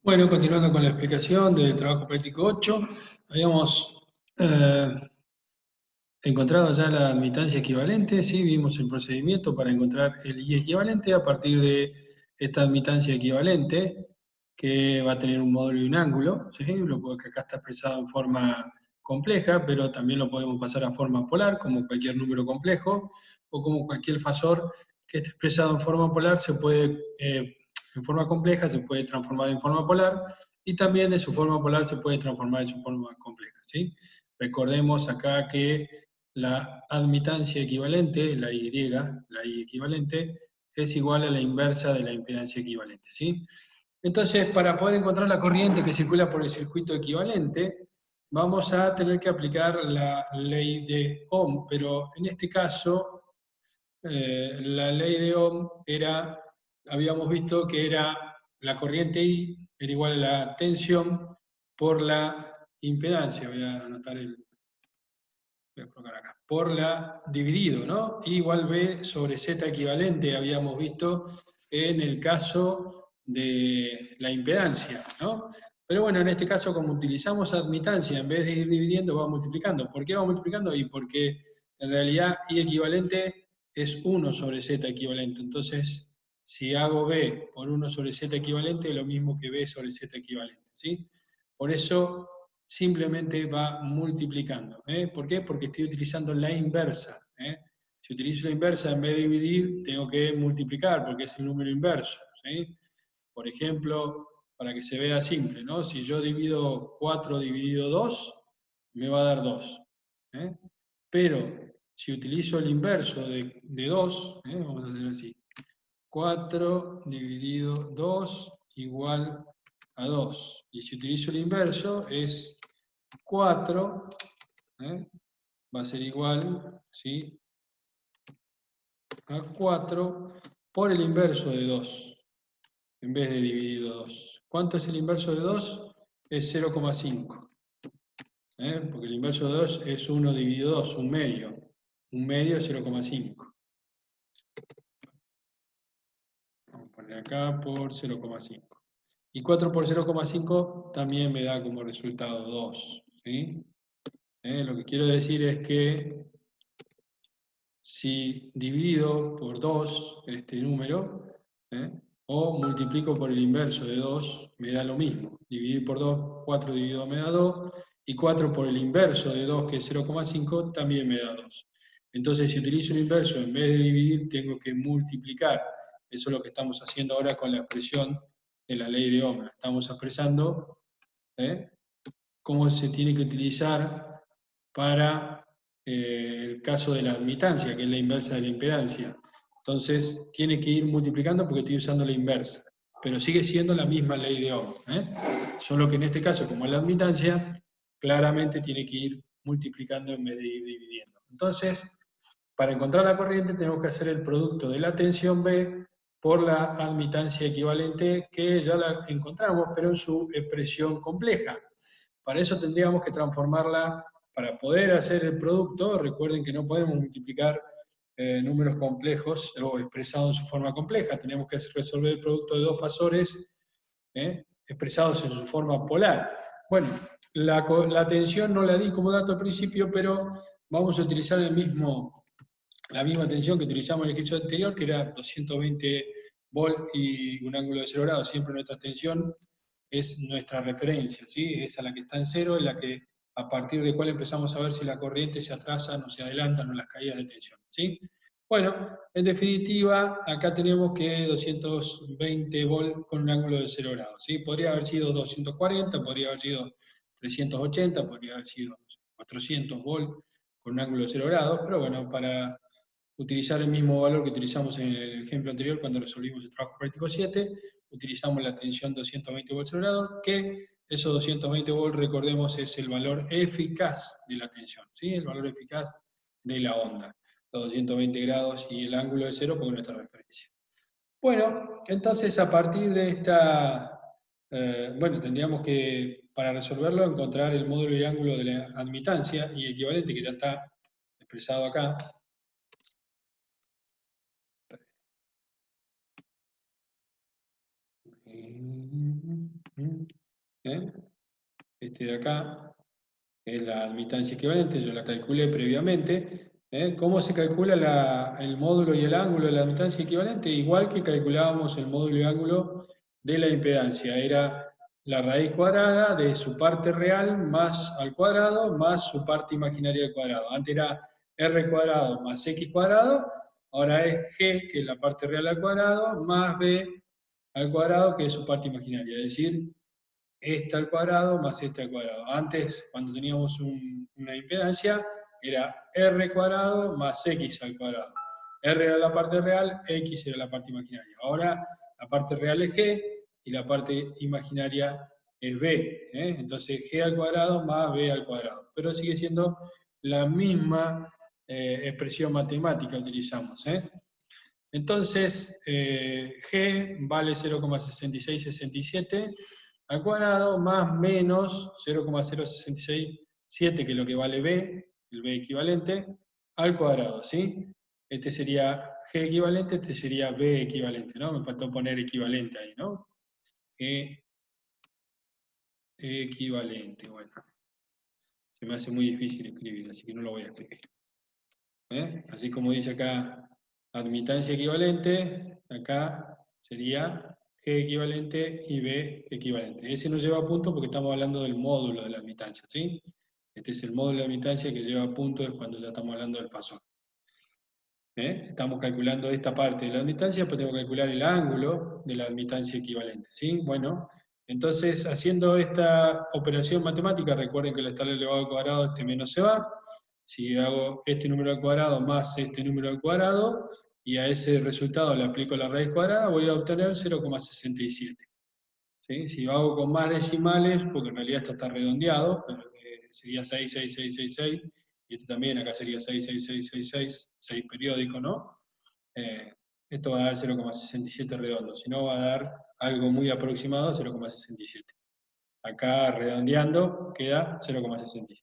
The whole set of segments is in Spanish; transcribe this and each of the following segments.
Bueno, continuando con la explicación del trabajo práctico 8, habíamos eh, encontrado ya la admitancia equivalente, ¿sí? Vimos el procedimiento para encontrar el I equivalente a partir de esta admitancia equivalente, que va a tener un módulo y un ángulo, ¿sí? Que acá está expresado en forma compleja, pero también lo podemos pasar a forma polar, como cualquier número complejo, o como cualquier fasor que esté expresado en forma polar se puede en forma compleja se puede transformar en forma polar y también de su forma polar se puede transformar en su forma compleja, ¿sí? Recordemos acá que la admitancia equivalente, la I equivalente, es igual a la inversa de la impedancia equivalente, ¿sí? Entonces, para poder encontrar la corriente que circula por el circuito equivalente, vamos a tener que aplicar la ley de Ohm, pero en este caso la ley de Ohm era, habíamos visto que era la corriente I era igual a la tensión por la impedancia. Voy a anotar voy a colocar acá, por la dividido, ¿no? I igual B sobre Z equivalente, habíamos visto en el caso de la impedancia, ¿no? Pero bueno, en este caso, como utilizamos admitancia, en vez de ir dividiendo, va multiplicando. ¿Por qué va multiplicando? Y porque en realidad I equivalente es 1 sobre Z equivalente. Entonces, si hago B por 1 sobre Z equivalente, es lo mismo que B sobre Z equivalente, ¿sí? Por eso simplemente va multiplicando. ¿Por qué? Porque estoy utilizando la inversa. Si utilizo la inversa, en vez de dividir, tengo que multiplicar, porque es el número inverso. ¿Sí? Por ejemplo, para que se vea simple, ¿no? Si yo divido 4 dividido 2, me va a dar 2. ¿eh? Pero si utilizo el inverso de 2, vamos a hacer así. 4 dividido 2 igual a 2. Y si utilizo el inverso es 4, va a ser igual, ¿sí? A 4 por el inverso de 2, en vez de dividido 2. ¿Cuánto es el inverso de 2? Es 0,5. Porque el inverso de 2 es 1 dividido 2, un medio. Un medio es 0,5. Vamos a poner acá por 0,5. Y 4 por 0,5 también me da como resultado 2. ¿Sí? Lo que quiero decir es que si divido por 2 este número, o multiplico por el inverso de 2, me da lo mismo. Dividir por 2, 4 dividido 2 me da 2, y 4 por el inverso de 2, que es 0,5, también me da 2. Entonces, si utilizo el inverso, en vez de dividir, tengo que multiplicar. Eso es lo que estamos haciendo ahora con la expresión de la ley de Ohm. Estamos expresando cómo se tiene que utilizar para el caso de la admitancia, que es la inversa de la impedancia. Entonces, tiene que ir multiplicando porque estoy usando la inversa, pero sigue siendo la misma ley de Ohm. Solo que en este caso, como es la admitancia, claramente tiene que ir multiplicando en vez de ir dividiendo. Entonces, para encontrar la corriente tenemos que hacer el producto de la tensión B por la admitancia equivalente, que ya la encontramos, pero en su expresión compleja. Para eso tendríamos que transformarla, para poder hacer el producto, recuerden que no podemos multiplicar números complejos o expresados en su forma compleja, tenemos que resolver el producto de dos fasores expresados en su forma polar. Bueno, la tensión no la di como dato al principio, pero vamos a utilizar la misma tensión que utilizamos en el ejercicio anterior, que era 220 volt y un ángulo de 0 grados. Siempre nuestra tensión es nuestra referencia, ¿sí? Es a la que está en cero, es la que a partir de cual empezamos a ver si la corriente se atrasa, no se adelantan o las caídas de tensión, ¿sí? Bueno, en definitiva, acá tenemos que 220 volt con un ángulo de 0 grados, ¿sí? Podría haber sido 240, podría haber sido 380, podría haber sido 400 volt con un ángulo de 0 grados, pero bueno, para utilizar el mismo valor que utilizamos en el ejemplo anterior cuando resolvimos el trabajo práctico 7, utilizamos la tensión 220 volts por grado, que esos 220 volts, recordemos, es el valor eficaz de la tensión, ¿sí? El valor eficaz de la onda, los 220 grados y el ángulo de cero porque es nuestra referencia. Bueno, entonces a partir de esta, bueno, tendríamos que, para resolverlo, encontrar el módulo y ángulo de la admitancia y equivalente, que ya está expresado acá. este de acá, que es la admitancia equivalente, yo la calculé previamente. ¿Cómo se calcula el módulo y el ángulo de la admitancia equivalente? Igual que calculábamos el módulo y ángulo de la impedancia. Era la raíz cuadrada de su parte real más al cuadrado más su parte imaginaria al cuadrado. Antes era r cuadrado más x cuadrado, ahora es g, que es la parte real al cuadrado, más b al cuadrado, que es su parte imaginaria. Es decir, esta al cuadrado más este al cuadrado. Antes, cuando teníamos una impedancia, era r cuadrado más x al cuadrado. R era la parte real, x era la parte imaginaria. Ahora la parte real es g y la parte imaginaria es b. Entonces g al cuadrado más b al cuadrado. Pero sigue siendo la misma expresión matemática utilizamos. Entonces, g vale 0,6667 al cuadrado más menos 0,0667, que es lo que vale b, el b equivalente, al cuadrado, ¿sí? Este sería g equivalente, este sería b equivalente, ¿no? Me faltó poner equivalente ahí, ¿no? G equivalente, bueno. Se me hace muy difícil escribir, así que no lo voy a escribir. Así como dice acá, admitancia equivalente, acá sería G equivalente y B equivalente. Ese no lleva punto porque estamos hablando del módulo de la admitancia, ¿sí? Este es el módulo de admitancia que lleva punto, es cuando ya estamos hablando del fasor. Estamos calculando esta parte de la admitancia, pues tengo que calcular el ángulo de la admitancia equivalente, ¿sí? Bueno, entonces haciendo esta operación matemática, recuerden que el estar elevado al cuadrado, este menos se va. Si hago este número al cuadrado más este número al cuadrado, y a ese resultado le aplico la raíz cuadrada, voy a obtener 0,67. ¿Sí? Si lo hago con más decimales, porque en realidad está redondeado, pero, sería 66666, y este también, acá sería 66666, 6 periódico, ¿no? Eh, esto va a dar 0,67 redondo, si no va a dar algo muy aproximado a 0,67. Acá redondeando queda 0,67.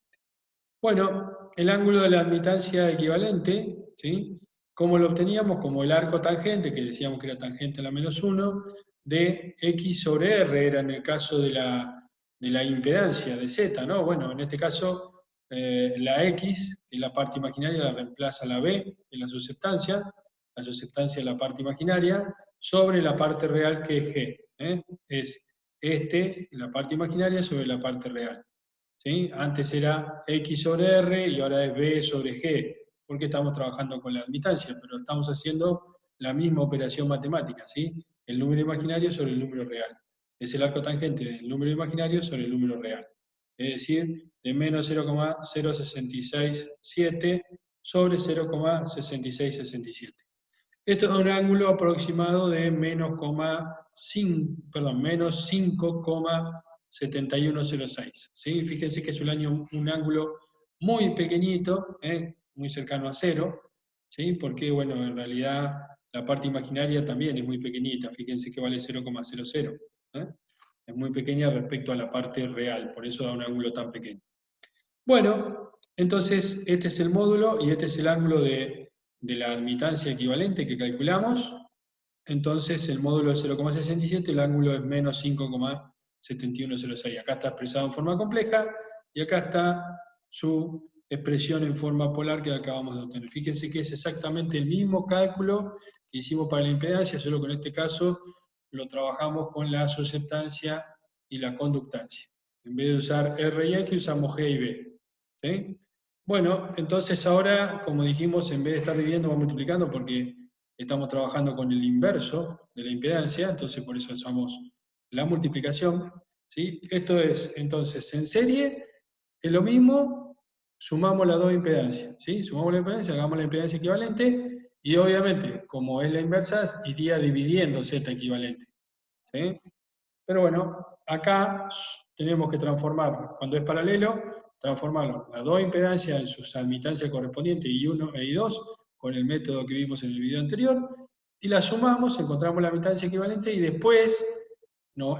Bueno, el ángulo de la admitancia equivalente, ¿sí? ¿Cómo lo obteníamos? Como el arco tangente, que decíamos que era tangente a la menos 1, de x sobre r, era en el caso de la impedancia de z, ¿no? Bueno, en este caso, la x, que es la parte imaginaria, la reemplaza la b, que es la susceptancia es la parte imaginaria, sobre la parte real, que es g. Es la parte imaginaria sobre la parte real. ¿Sí? Antes era x sobre r y ahora es b sobre g, porque estamos trabajando con la admitancia, pero estamos haciendo la misma operación matemática, ¿sí? El número imaginario sobre el número real. Es el arco tangente del número imaginario sobre el número real. Es decir, de menos 0,0667 sobre 0,6667. Esto es un ángulo aproximado de menos 5,7106. ¿Sí? Fíjense que es un ángulo muy pequeñito, muy cercano a cero, ¿sí? Porque, bueno, en realidad la parte imaginaria también es muy pequeñita, fíjense que vale 0,00. Es muy pequeña respecto a la parte real, por eso da un ángulo tan pequeño. Bueno, entonces este es el módulo y este es el ángulo de la admitancia equivalente que calculamos. Entonces el módulo es 0,67, el ángulo es menos 5,7106. Acá está expresado en forma compleja y acá está su expresión en forma polar que acabamos de obtener. Fíjense que es exactamente el mismo cálculo que hicimos para la impedancia, solo que en este caso lo trabajamos con la susceptancia y la conductancia. En vez de usar R y X usamos G y B. ¿Sí? Bueno, entonces ahora, como dijimos, en vez de estar dividiendo o multiplicando, porque estamos trabajando con el inverso de la impedancia, entonces por eso usamos la multiplicación. ¿Sí? Esto es, entonces, en serie, es lo mismo, sumamos las dos impedancias. ¿Sí? Sumamos la impedancia, hagamos la impedancia equivalente, y obviamente, como es la inversa, iría dividiendo Z equivalente. ¿Sí? Pero bueno, acá tenemos que transformar, cuando es paralelo, transformarlo, las dos impedancias en sus admitancias correspondientes, I1 e I2, con el método que vimos en el video anterior, y la sumamos, encontramos la admitancia equivalente, y después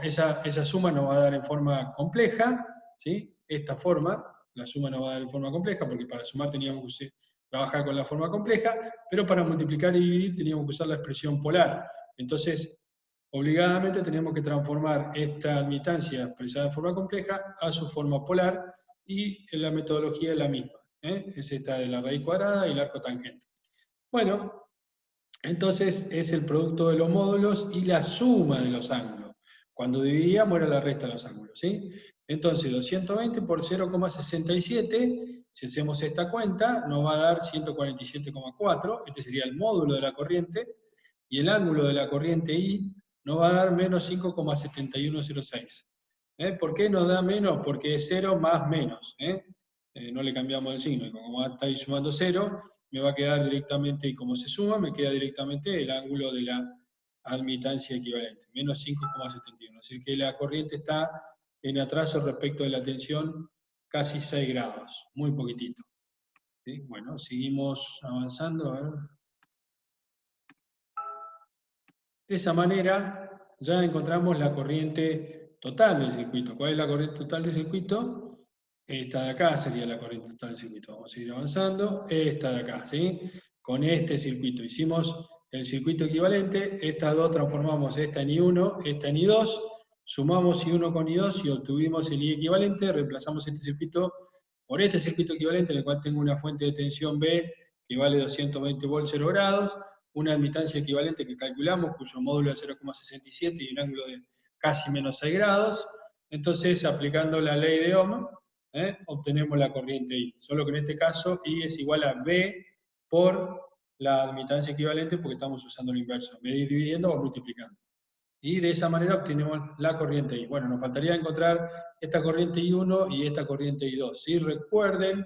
esa suma nos va a dar en forma compleja, ¿sí? Esta forma, la suma nos va a dar en forma compleja, porque para sumar teníamos que trabajar con la forma compleja, pero para multiplicar y dividir teníamos que usar la expresión polar. Entonces, obligadamente tenemos que transformar esta admitancia expresada en forma compleja a su forma polar, y la metodología es la misma. Es esta de la raíz cuadrada y el arco tangente. Bueno, entonces es el producto de los módulos y la suma de los ángulos. Cuando dividíamos era la resta de los ángulos, ¿sí? Entonces 220 por 0,67, si hacemos esta cuenta, nos va a dar 147,4, este sería el módulo de la corriente, y el ángulo de la corriente I nos va a dar menos 5,7106. ¿Por qué nos da menos? Porque es 0 más menos. No le cambiamos el signo, y como está ahí sumando 0, me va a quedar directamente, y como se suma, me queda directamente el ángulo de la admitancia equivalente, menos 5,71. Así que la corriente está en atraso respecto de la tensión casi 6 grados, muy poquitito. ¿Sí? Bueno, seguimos avanzando. A ver. De esa manera ya encontramos la corriente total del circuito. ¿Cuál es la corriente total del circuito? Esta de acá sería la corriente total del circuito. Vamos a seguir avanzando. Esta de acá, ¿sí? Con este circuito hicimos el circuito equivalente. Estas dos transformamos esta en I1, esta en I2. Sumamos I1 con I2 y obtuvimos el I equivalente. Reemplazamos este circuito por este circuito equivalente, en el cual tengo una fuente de tensión B que vale 220 volts 0 grados, una admitancia equivalente que calculamos, cuyo módulo es 0,67 y un ángulo de casi menos 6 grados. Entonces, aplicando la ley de Ohm, obtenemos la corriente I. Solo que en este caso I es igual a B por la admitancia equivalente, porque estamos usando lo inverso, en vez de ir dividiendo o multiplicando. Y de esa manera obtenemos la corriente I. Bueno, nos faltaría encontrar esta corriente I1 y esta corriente I2. ¿Sí? Recuerden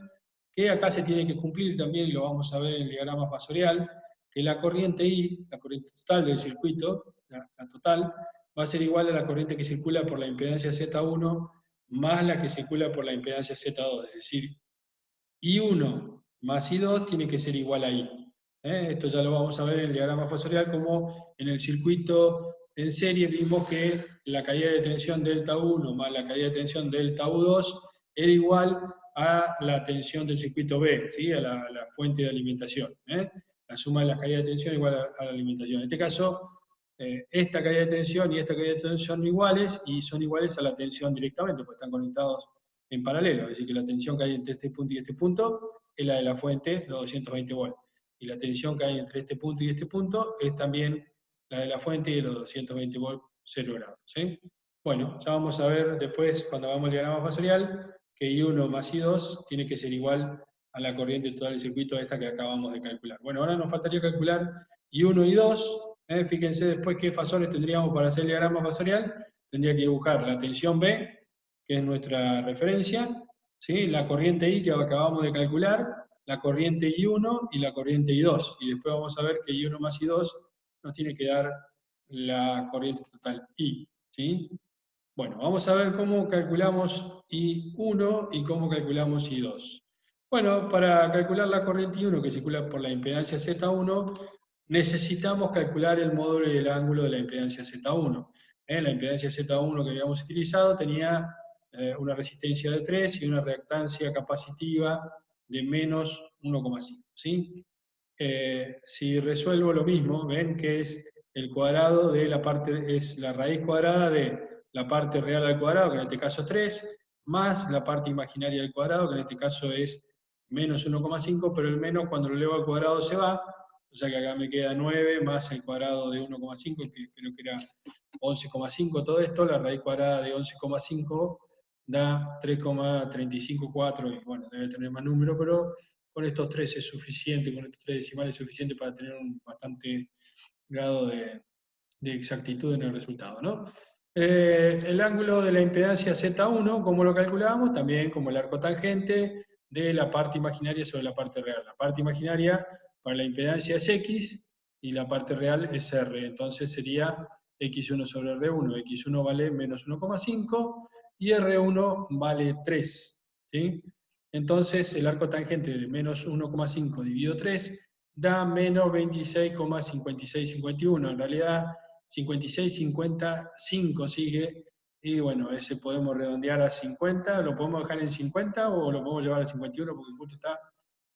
que acá se tiene que cumplir también, y lo vamos a ver en el diagrama fasorial, que la corriente I, la corriente total del circuito, la total, va a ser igual a la corriente que circula por la impedancia Z1 más la que circula por la impedancia Z2. Es decir, I1 más I2 tiene que ser igual a I. Esto ya lo vamos a ver en el diagrama fasorial, como en el circuito en serie vimos que la caída de tensión delta 1 más la caída de tensión delta U2 era igual a la tensión del circuito B, ¿sí? a la fuente de alimentación. La suma de la caída de tensión igual a la alimentación. En este caso, esta caída de tensión y esta caída de tensión son iguales, y son iguales a la tensión directamente, porque están conectados en paralelo. Es decir, que la tensión que hay entre este punto y este punto es la de la fuente, los 220 volts. Y la tensión que hay entre este punto y este punto es también la de la fuente y de los 220 volts 0 grados. ¿Sí? Bueno, ya vamos a ver después, cuando hagamos el diagrama fasorial, que I1 más I2 tiene que ser igual a la corriente total del circuito, esta que acabamos de calcular. Bueno, ahora nos faltaría calcular I1 y I2. Fíjense después qué fasores tendríamos para hacer el diagrama fasorial. Tendría que dibujar la tensión B, que es nuestra referencia, ¿sí? La corriente I que acabamos de calcular, la corriente I1 y la corriente I2. Y después vamos a ver que I1 más I2 nos tiene que dar la corriente total I. ¿Sí? Bueno, vamos a ver cómo calculamos I1 y cómo calculamos I2. Bueno, para calcular la corriente I1 que circula por la impedancia Z1, necesitamos calcular el módulo y el ángulo de la impedancia Z1. La impedancia Z1 que habíamos utilizado tenía una resistencia de 3 y una reactancia capacitiva de menos 1,5. ¿Sí? Si resuelvo lo mismo, ven que es el cuadrado de la parte, es la raíz cuadrada de la parte real al cuadrado, que en este caso es 3, más la parte imaginaria del cuadrado, que en este caso es menos 1,5, pero el menos cuando lo elevo al cuadrado se va, o sea que acá me queda 9 más el cuadrado de 1,5, que creo que era 11,5 todo esto. La raíz cuadrada de 11,5 da 3,354, y bueno, debe tener más número, pero con estos 3 es suficiente, con estos 3 decimales es suficiente para tener un bastante grado de exactitud en el resultado, ¿no? El ángulo de la impedancia Z1, ¿cómo lo calculábamos? También como el arco tangente de la parte imaginaria sobre la parte real. La parte imaginaria para la impedancia es X y la parte real es R. Entonces sería X1 sobre R1. X1 vale menos 1,5 y R1 vale 3. ¿Sí? Entonces el arco tangente de menos 1,5 dividido 3 da menos 26,5651. En realidad 56,55 sigue, y bueno, ese podemos redondear a 50, lo podemos dejar en 50 o lo podemos llevar a 51, porque justo está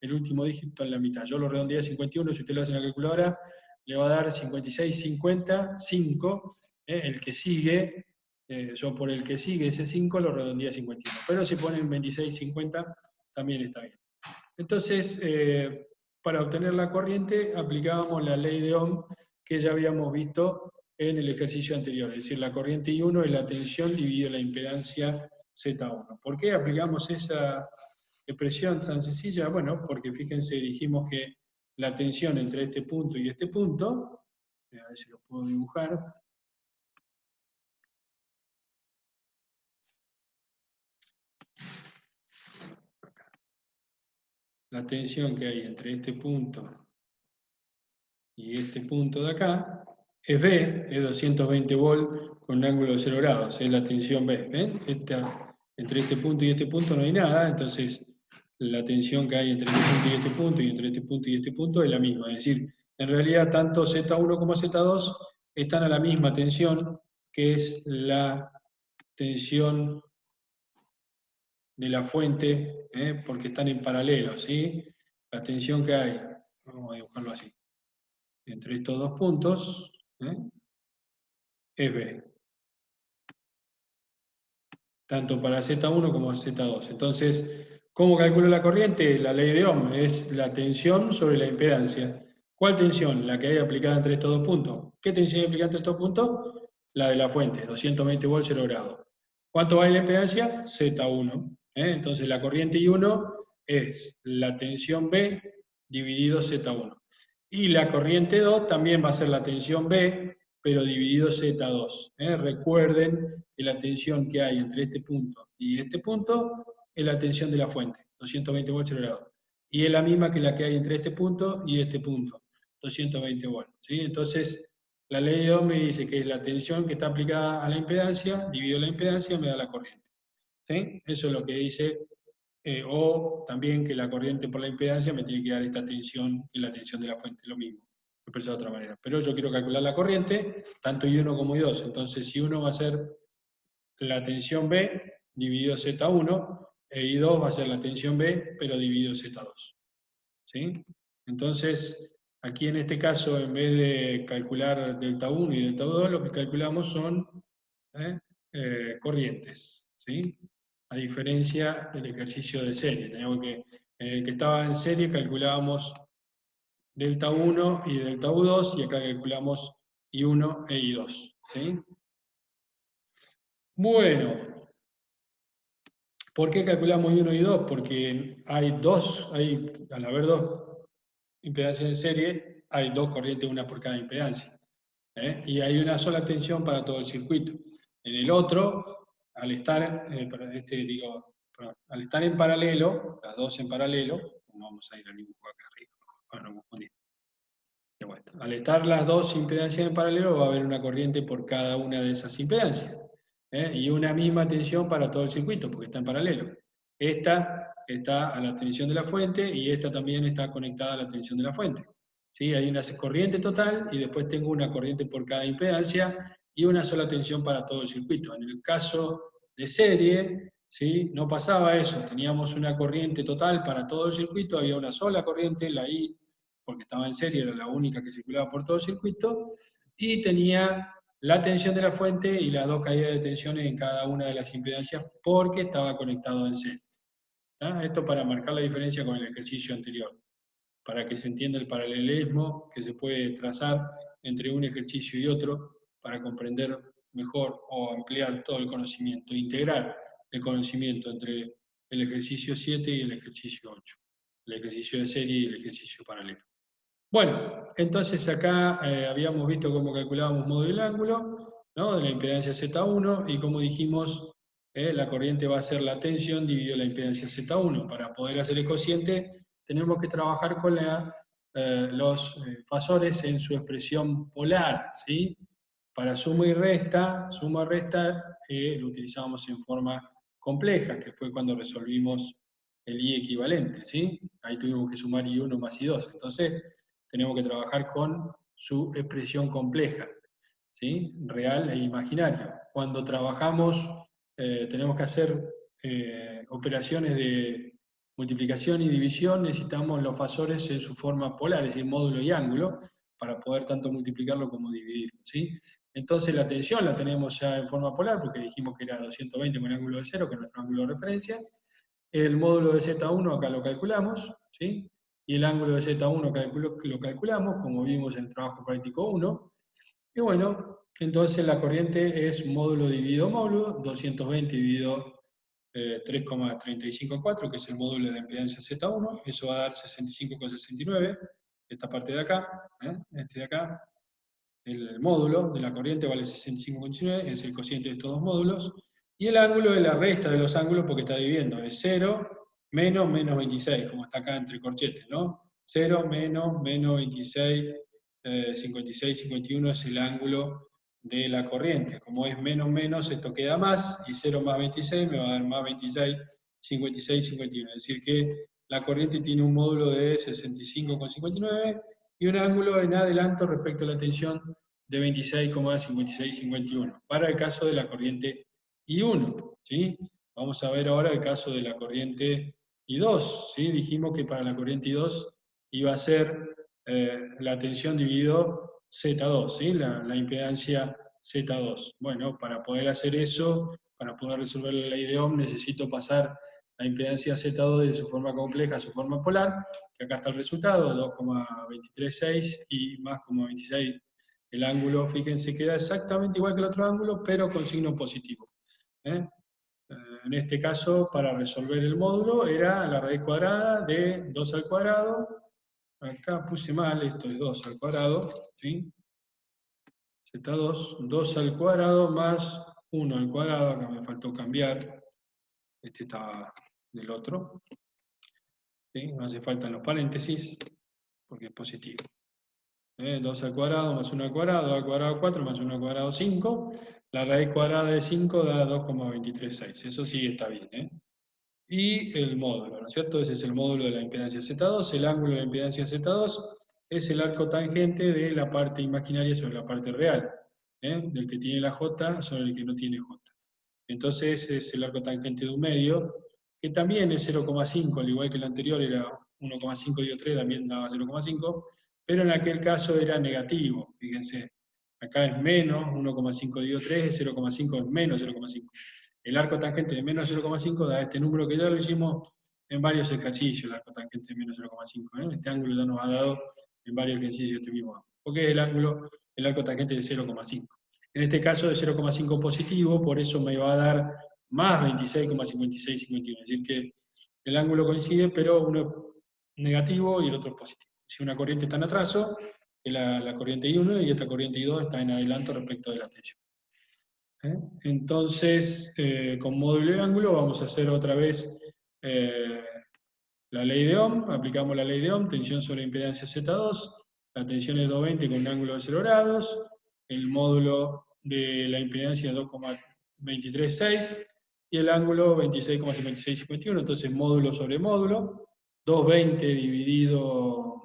el último dígito en la mitad. Yo lo redondeé a 51, si usted lo hace en la calculadora, le va a dar 56,55, El que sigue, yo por el que sigue ese 5 lo redondeé a 51. Pero si ponen 26,50 también está bien. Entonces, para obtener la corriente aplicábamos la ley de Ohm que ya habíamos visto en el ejercicio anterior. Es decir, la corriente I1 es la tensión dividido la impedancia Z1. ¿Por qué aplicamos esa expresión tan sencilla? Bueno, porque fíjense, dijimos que la tensión entre este punto y este punto, a ver si lo puedo dibujar. La tensión que hay entre este punto y este punto de acá es B, es 220 volts con un ángulo de 0 grados, es la tensión B. ¿Ven? Entre este punto y este punto no hay nada, entonces la tensión que hay entre este punto y este punto, y entre este punto y este punto es la misma. Es decir, en realidad tanto Z1 como Z2 están a la misma tensión, que es la tensión de la fuente, porque están en paralelo, ¿sí? La tensión que hay, vamos a dibujarlo así, entre estos dos puntos, es B. Tanto para Z1 como Z2. Entonces, ¿cómo calculo la corriente? La ley de Ohm es la tensión sobre la impedancia. ¿Cuál tensión? La que hay aplicada entre estos dos puntos. ¿Qué tensión hay aplicada entre estos puntos? La de la fuente, 220 volts 0 grados. ¿Cuánto vale la impedancia? Z1. Entonces, la corriente I1 es la tensión B dividido Z1. Y la corriente 2 también va a ser la tensión B, pero dividido Z2. Recuerden que la tensión que hay entre este punto y este punto es la tensión de la fuente, 220 volts 0 grados. Y es la misma que la que hay entre este punto y este punto, 220 volts. ¿Sí? Entonces, la ley de Ohm me dice que es la tensión que está aplicada a la impedancia, dividido la impedancia, me da la corriente. ¿Sí? Eso es lo que dice, o también que la corriente por la impedancia me tiene que dar esta tensión, que es la tensión de la fuente, lo mismo, expresado de otra manera. Pero yo quiero calcular la corriente, tanto I1 como I2. Entonces, I1 va a ser la tensión B dividido Z1, e I2 va a ser la tensión B, pero dividido Z2. ¿Sí? Entonces, aquí en este caso, en vez de calcular delta 1 y delta 2, lo que calculamos son corrientes. ¿Sí? A diferencia del ejercicio de serie. Tenemos que, en el que estaba en serie calculábamos delta 1 y delta U2, y acá calculamos I1 e I2. ¿Sí? Bueno, ¿por qué calculamos I1 y 2? Porque al haber dos impedancias en serie, hay dos corrientes, una por cada impedancia. Y hay una sola tensión para todo el circuito. En el otro, al estar, al estar en paralelo, las dos en paralelo, vamos a ir al dibujo acá arriba, para no confundir. De vuelta. Al estar las dos impedancias en paralelo, va a haber una corriente por cada una de esas impedancias. Y una misma tensión para todo el circuito, porque está en paralelo. Esta está a la tensión de la fuente y esta también está conectada a la tensión de la fuente. ¿Sí? Hay una corriente total y después tengo una corriente por cada impedancia y una sola tensión para todo el circuito. En el caso de serie, ¿sí? No pasaba eso. Teníamos una corriente total para todo el circuito, había una sola corriente, la I, porque estaba en serie, era la única que circulaba por todo el circuito, y tenía la tensión de la fuente y las dos caídas de tensiones en cada una de las impedancias porque estaba conectado en serie. Esto para marcar la diferencia con el ejercicio anterior, para que se entienda el paralelismo que se puede trazar entre un ejercicio y otro para comprender mejor o ampliar todo el conocimiento, integrar el conocimiento entre el ejercicio 7 y el ejercicio 8, el ejercicio de serie y el ejercicio paralelo. Bueno, entonces acá habíamos visto cómo calculábamos modo del ángulo, ¿no? De la impedancia Z1, y como dijimos, la corriente va a ser la tensión dividido la impedancia Z1. Para poder hacer el cociente tenemos que trabajar con los fasores en su expresión polar, ¿sí? Para suma y resta, lo utilizábamos en forma compleja, que fue cuando resolvimos el I equivalente, ¿sí? Ahí tuvimos que sumar I1 más I2. Entonces, tenemos que trabajar con su expresión compleja, ¿sí? Real e imaginaria. Cuando trabajamos, tenemos que hacer operaciones de multiplicación y división, necesitamos los fasores en su forma polar, es decir, módulo y ángulo, para poder tanto multiplicarlo como dividirlo, ¿sí? Entonces la tensión la tenemos ya en forma polar, porque dijimos que era 220 con ángulo de cero, que es nuestro ángulo de referencia. El módulo de Z1 acá lo calculamos, ¿sí? Y el ángulo de Z1 lo calculamos, como vimos en el trabajo práctico 1. Y bueno, entonces la corriente es módulo dividido módulo, 220 dividido 3,354, que es el módulo de impedancia Z1, eso va a dar 65,69, esta parte de acá, este de acá, el módulo de la corriente vale 65,19, es el cociente de estos dos módulos, y el ángulo es la resta de los ángulos porque está dividiendo, es 0 menos 26, como está acá entre corchetes, ¿no? 0 menos 26, 56, 51 es el ángulo de la corriente. Como es menos, esto queda más, y 0 más 26 me va a dar más 26, 56, 51. Es decir que la corriente tiene un módulo de 65,59 y un ángulo en adelanto respecto a la tensión de 26,5651, para el caso de la corriente I1, ¿sí? Vamos a ver ahora el caso de la corriente I2, ¿sí? Dijimos que para la corriente I2 iba a ser la tensión dividido Z2, ¿sí? La impedancia Z2. Bueno, para poder hacer eso, para poder resolver la ley de Ohm, necesito pasar la impedancia Z2 de su forma compleja a su forma polar, que acá está el resultado, 2,236 y más como 26. El ángulo, fíjense, queda exactamente igual que el otro ángulo, pero con signo positivo. ¿eh? En este caso, para resolver el módulo, era la raíz cuadrada de 2 al cuadrado. Acá puse mal, esto es 2 al cuadrado, ¿sí? Z2, 2 al cuadrado más 1 al cuadrado, acá me faltó cambiar, este estaba del otro, ¿sí? No hace falta los paréntesis, porque es positivo. 2 al cuadrado más 1 al cuadrado, 2 al cuadrado 4 más 1 al cuadrado 5. La raíz cuadrada de 5 da 2,236. Eso sí está bien. Y el módulo, ¿no es cierto? Ese es el módulo de la impedancia Z2. El ángulo de la impedancia Z2 es el arco tangente de la parte imaginaria sobre la parte real. Del que tiene la J sobre el que no tiene J. Entonces es el arco tangente de un medio, que también es 0,5, al igual que el anterior era 1,5 dividido 3, también daba 0,5, pero en aquel caso era negativo, fíjense. Acá es menos 1,5 dividido 3, 0,5 es menos 0,5. El arco tangente de menos 0,5 da este número que ya lo hicimos en varios ejercicios, el arco tangente de menos 0,5. Este ángulo ya nos ha dado en varios ejercicios este mismo ángulo. Porque es el arco tangente de 0,5. En este caso de 0,5 positivo, por eso me va a dar más 26,5651. Es decir que el ángulo coincide, pero uno es negativo y el otro es positivo. Si una corriente está en atraso, es la corriente I1 y esta corriente I2 está en adelanto respecto de la tensión. Entonces, con módulo de ángulo vamos a hacer otra vez la ley de Ohm, aplicamos la ley de Ohm, tensión sobre impedancia Z2, la tensión es 220 con un ángulo de 0 grados, el módulo de la impedancia es 2,236 y el ángulo 26,5651, entonces módulo sobre módulo, 220 dividido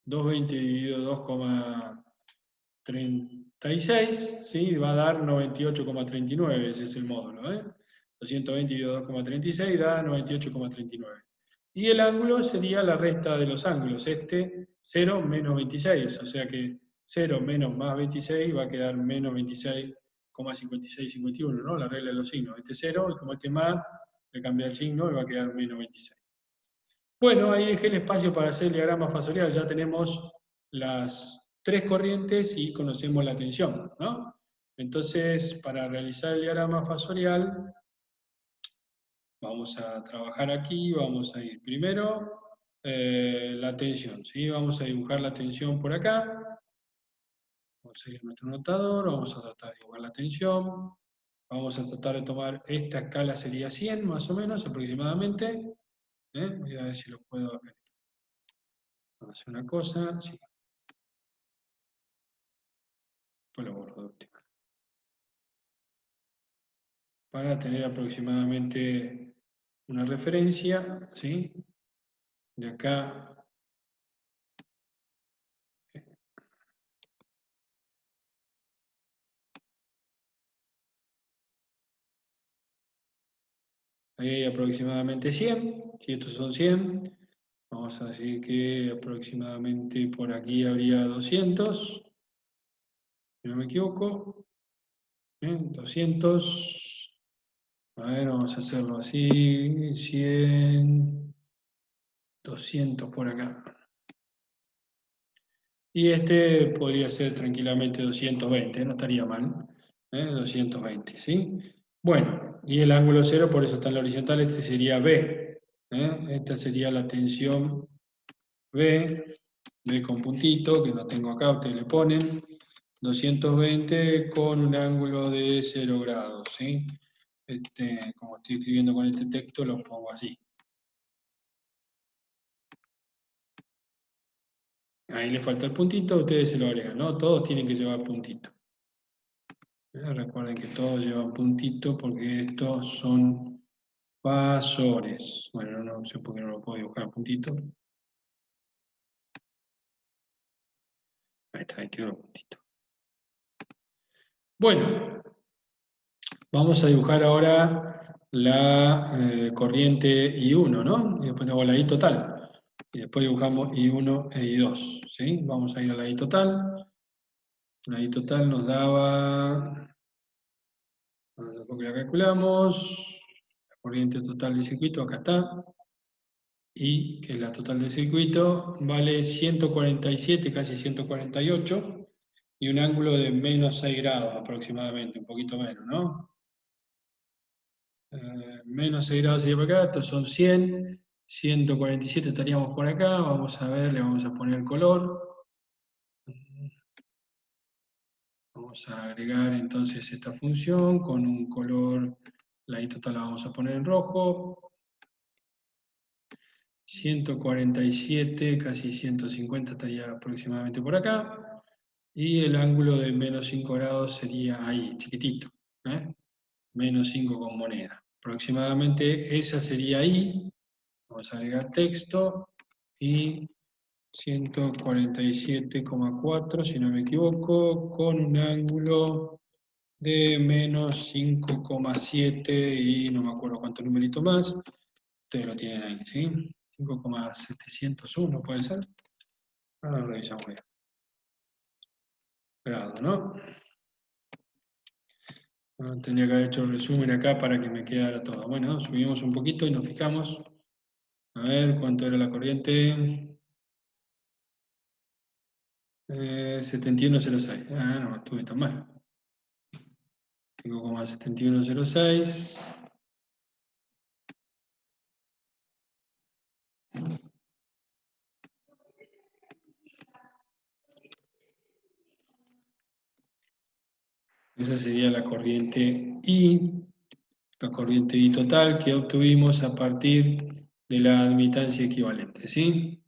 2,36, ¿sí? Va a dar 98,39, ese es el módulo. 220 dividido 2,36 da 98,39. Y el ángulo sería la resta de los ángulos, 0 menos 26, o sea que 0 menos más 26 va a quedar menos 26,5651, ¿no? La regla de los signos. Este 0, y como este más, le cambia el signo y va a quedar menos 26. Bueno, ahí dejé el espacio para hacer el diagrama fasorial. Ya tenemos las tres corrientes y conocemos la tensión, ¿no? Entonces, para realizar el diagrama fasorial, vamos a trabajar aquí, vamos a ir primero la tensión, ¿sí? Vamos a dibujar la tensión por acá. Vamos a ir a nuestro anotador, vamos a tratar de dibujar la tensión. Vamos a tratar de tomar esta escala, sería 100 más o menos, aproximadamente. Voy a ver si lo puedo ver. Vamos a hacer una cosa, sí. Pues lo borro de última. Para tener aproximadamente una referencia, ¿sí? De acá. Ahí hay aproximadamente 100. Si estos son 100, vamos a decir que aproximadamente por aquí habría 200. si no me equivoco. 200. A ver, vamos a hacerlo así. 100. 200 por acá. Y este podría ser tranquilamente 220, no estaría mal. 220, ¿sí? Bueno, y el ángulo cero, por eso está en la horizontal, este sería B. Esta sería la tensión B, B con puntito, que no tengo acá, ustedes le ponen. 220 con un ángulo de 0 grados, ¿sí? Como estoy escribiendo con este texto, lo pongo así. Ahí le falta el puntito, ustedes se lo agregan, ¿no? Todos tienen que llevar puntito. Recuerden que todos llevan puntito porque estos son fasores. Bueno, no sé por qué no lo puedo dibujar puntito. Ahí está, ahí quedó el puntito. Bueno, vamos a dibujar ahora la corriente I1, ¿no? Y después hago la I total. Y después dibujamos I1 e I2, ¿sí? Vamos a ir a la I total. La I total nos daba... Porque la calculamos. La corriente total del circuito, acá está. Y que la total del circuito vale 147, casi 148, y un ángulo de menos 6 grados aproximadamente, un poquito menos, ¿no? Menos 6 grados sería por acá, estos son 100, 147 estaríamos por acá, vamos a ver, le vamos a poner el color. Vamos a agregar entonces esta función con un color, la I total la vamos a poner en rojo. 147, casi 150 estaría aproximadamente por acá. Y el ángulo de menos 5 grados sería ahí, chiquitito. Menos 5 con moneda. Aproximadamente esa sería ahí. Vamos a agregar texto. Y 147,4, si no me equivoco, con un ángulo de menos 5,7 y no me acuerdo cuánto numerito más. Ustedes lo tienen ahí, ¿sí? 5,701 puede ser. Ahora lo revisamos bien. Grado, ¿no? Tendría que haber hecho el resumen acá para que me quedara todo. Bueno, subimos un poquito y nos fijamos. A ver cuánto era la corriente. 7106. Ah, no estuve tan mal. 5,7106. Esa sería la corriente I total que obtuvimos a partir de la admitancia equivalente, ¿sí?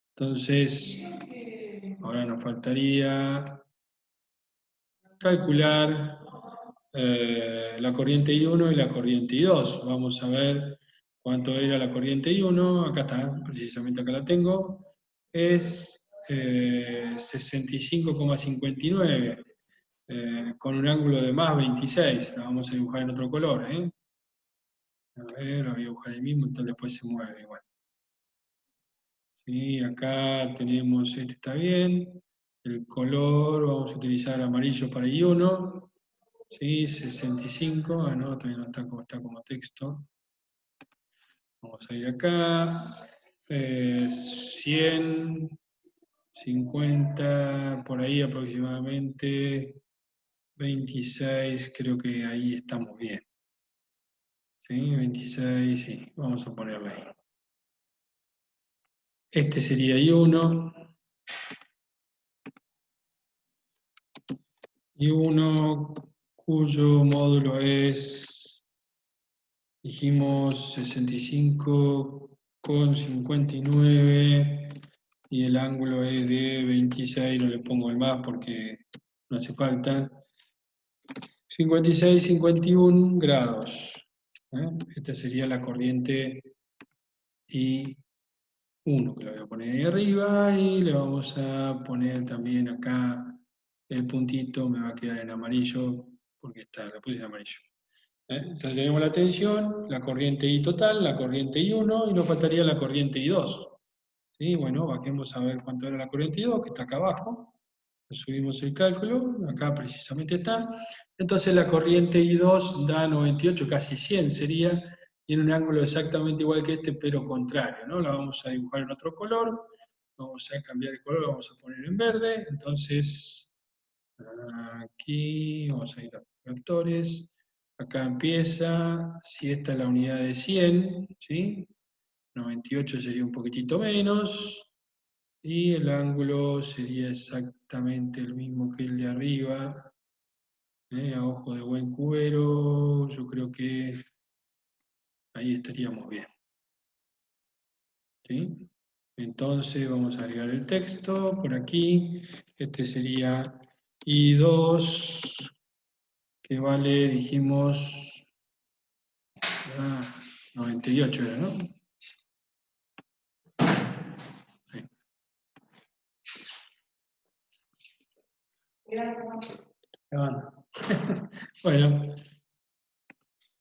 Entonces, ahora nos faltaría calcular la corriente I1 y la corriente I2. Vamos a ver cuánto era la corriente I1. Acá está, precisamente acá la tengo. Es 65,59 con un ángulo de más 26. La vamos a dibujar en otro color. A ver, la voy a dibujar ahí mismo, entonces después se mueve igual. ¿Sí? Acá tenemos, este está bien. El color, vamos a utilizar amarillo para I1. ¿Sí? 65, no, todavía no está como texto. Vamos a ir acá. 100, 50, por ahí aproximadamente. 26, creo que ahí estamos bien. ¿Sí? 26, sí, vamos a ponerle ahí. Este sería I1. I1 cuyo módulo es, dijimos, 65,59 y el ángulo es de 26, no le pongo el más porque no hace falta. 56, 51 grados. Esta sería la corriente I1, que la voy a poner ahí arriba y le vamos a poner también acá el puntito, me va a quedar en amarillo porque está, la puse en amarillo. Entonces tenemos la tensión, la corriente I total, la corriente I1 y nos faltaría la corriente I2. ¿Sí? Bueno, bajemos a ver cuánto era la corriente I2, que está acá abajo. Subimos el cálculo, acá precisamente está. Entonces la corriente I2 da 98, casi 100 sería, y en un ángulo exactamente igual que este, pero contrario, ¿no? La vamos a dibujar en otro color, vamos a cambiar el color, lo vamos a poner en verde. Entonces, aquí vamos a ir a vectores, acá empieza, si esta es la unidad de 100, ¿sí? 98 sería un poquitito menos, y el ángulo sería exactamente el mismo que el de arriba, a ojo de buen cubero, yo creo que ahí estaríamos bien. ¿Sí? Entonces vamos a agregar el texto por aquí, este sería I2, que vale, dijimos, 98 era, ¿no? Sí. Ah, bueno,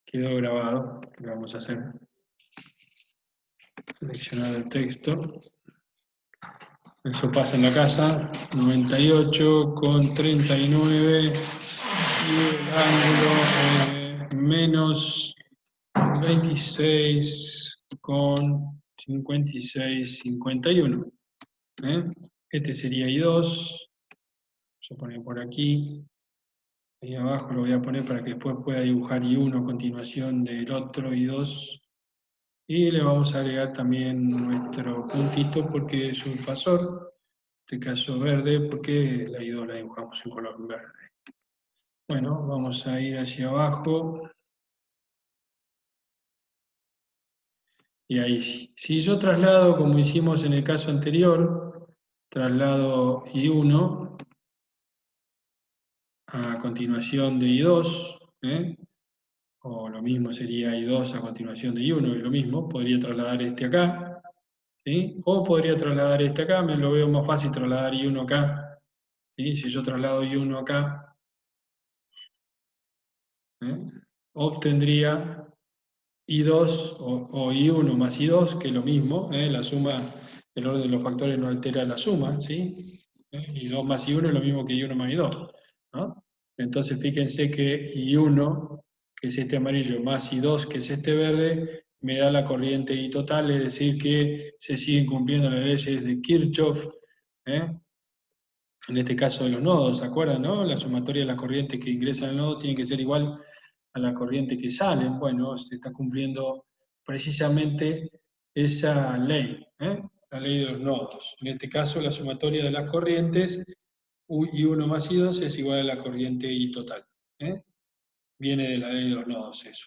quedó grabado, lo vamos a hacer. Seleccionar el texto. Eso pasa en la casa, 98 con 39 y el ángulo menos 26 con 56, 51. ¿eh? Este sería I2, yo poner por aquí, ahí abajo lo voy a poner para que después pueda dibujar I1 a continuación del otro I2. Y le vamos a agregar también nuestro puntito porque es un fasor, en este caso verde, porque la I2 la dibujamos en color verde. Bueno, vamos a ir hacia abajo. Y ahí sí. Si yo traslado, como hicimos en el caso anterior, traslado I1 a continuación de I2, o lo mismo sería I2 a continuación de I1, es lo mismo, podría trasladar este acá, ¿sí? O podría trasladar este acá, me lo veo más fácil trasladar I1 acá, ¿sí? Si yo traslado I1 acá, ¿eh? obtendría I2 o I1 más I2, que es lo mismo, la suma, el orden de los factores no altera la suma, ¿sí? I2 más I1 es lo mismo que I1 más I2, ¿no? Entonces fíjense que I1, que es este amarillo, más I2, que es este verde, me da la corriente I total, es decir, que se siguen cumpliendo las leyes de Kirchhoff, ¿eh? En este caso de los nodos, ¿se acuerdan, no? La sumatoria de las corrientes que ingresan al nodo tiene que ser igual a la corriente que salen. Bueno, se está cumpliendo precisamente esa ley, la ley de los nodos. En este caso, la sumatoria de las corrientes, I1 más I2 es igual a la corriente I total. Viene de la ley de los nodos eso.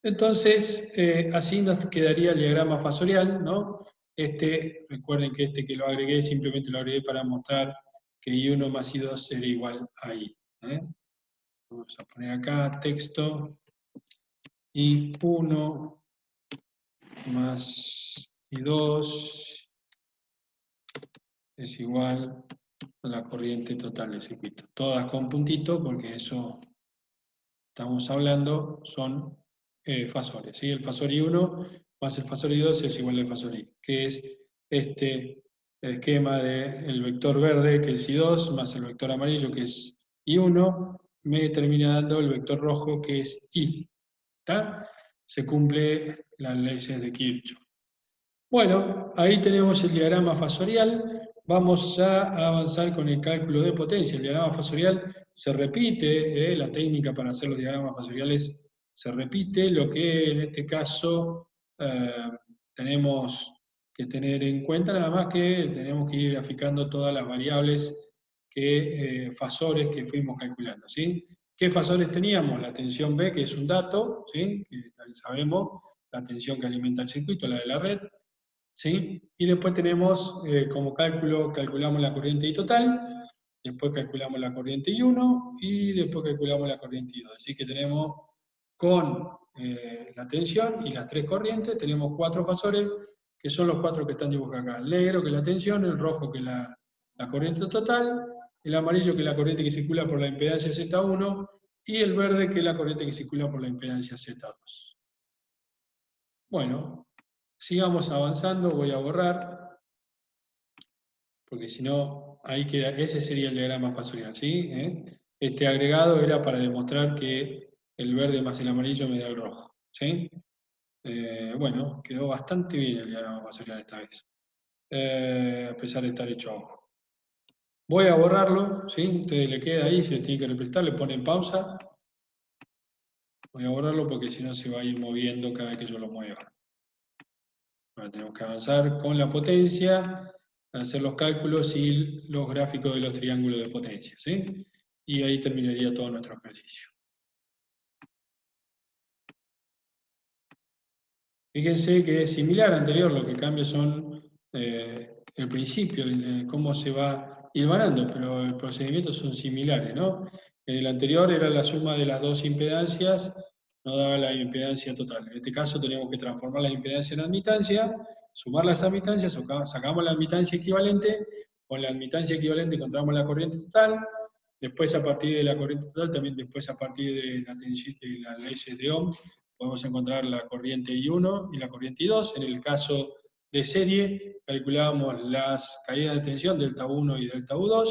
Entonces, así nos quedaría el diagrama fasorial, ¿no? Recuerden que que lo agregué, simplemente lo agregué para mostrar que I1 más I2 era igual a I. Vamos a poner acá texto, I1 más I2 es igual a la corriente total del circuito. Todas con puntito, porque eso estamos hablando son fasores. ¿sí? El fasor I1 más el fasor I2 es igual al fasor I, que es este esquema del vector verde, que es I2, más el vector amarillo, que es I1, me termina dando el vector rojo, que es I. ¿Está? Se cumple las leyes de Kirchhoff. Bueno, ahí tenemos el diagrama fasorial. Vamos a avanzar con el cálculo de potencia. El diagrama fasorial se repite, la técnica para hacer los diagramas fasoriales se repite. Lo que en este caso tenemos que tener en cuenta, nada más que tenemos que ir graficando todas las variables, fasores que fuimos calculando. ¿sí? ¿Qué fasores teníamos? La tensión B, que es un dato, ¿sí? que sabemos, la tensión que alimenta el circuito, la de la red. ¿sí? Y después tenemos como cálculo, calculamos la corriente I total, después calculamos la corriente I1 y después calculamos la corriente I2. Así que tenemos con la tensión y las tres corrientes, tenemos cuatro fasores, que son los cuatro que están dibujados acá. El negro que es la tensión, el rojo que es la corriente total, el amarillo que es la corriente que circula por la impedancia Z1 y el verde que es la corriente que circula por la impedancia Z2. Bueno, sigamos avanzando, voy a borrar, porque si no Ahí queda, ese sería el diagrama fasorial, ¿sí? Este agregado era para demostrar que el verde más el amarillo me da el rojo, ¿sí? Bueno, quedó bastante bien el diagrama fasorial esta vez, a pesar de estar hecho a ojo. Voy a borrarlo, ¿sí? Ustedes le queda ahí, se tiene que representar, le ponen pausa. Voy a borrarlo porque si no se va a ir moviendo cada vez que yo lo mueva. Ahora tenemos que avanzar con la potencia, hacer los cálculos y los gráficos de los triángulos de potencia, ¿sí? Y ahí terminaría todo nuestro ejercicio. Fíjense que es similar al anterior, lo que cambia son el principio, cómo se va hilvanando, pero los procedimientos son similares, ¿no? En el anterior era la suma de las dos impedancias, no daba la impedancia total. En este caso tenemos que transformar la impedancia en admitancia, sumar las admitancias, sacamos la admitancia equivalente, con la admitancia equivalente encontramos la corriente total, después a partir de la corriente total, también después a partir de la tensión de las leyes de Ohm, podemos encontrar la corriente I1 y la corriente I2. En el caso de serie, calculábamos las caídas de tensión delta 1 y delta U2.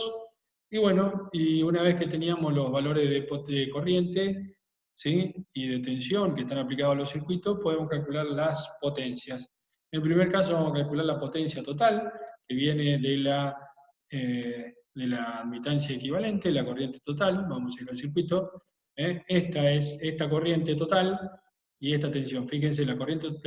Y bueno, y una vez que teníamos los valores de corriente, ¿sí?, y de tensión que están aplicados a los circuitos, podemos calcular las potencias. En el primer caso vamos a calcular la potencia total, que viene de la admitancia equivalente, la corriente total, vamos a ir al circuito. Esta es esta corriente total, y esta tensión. Fíjense, la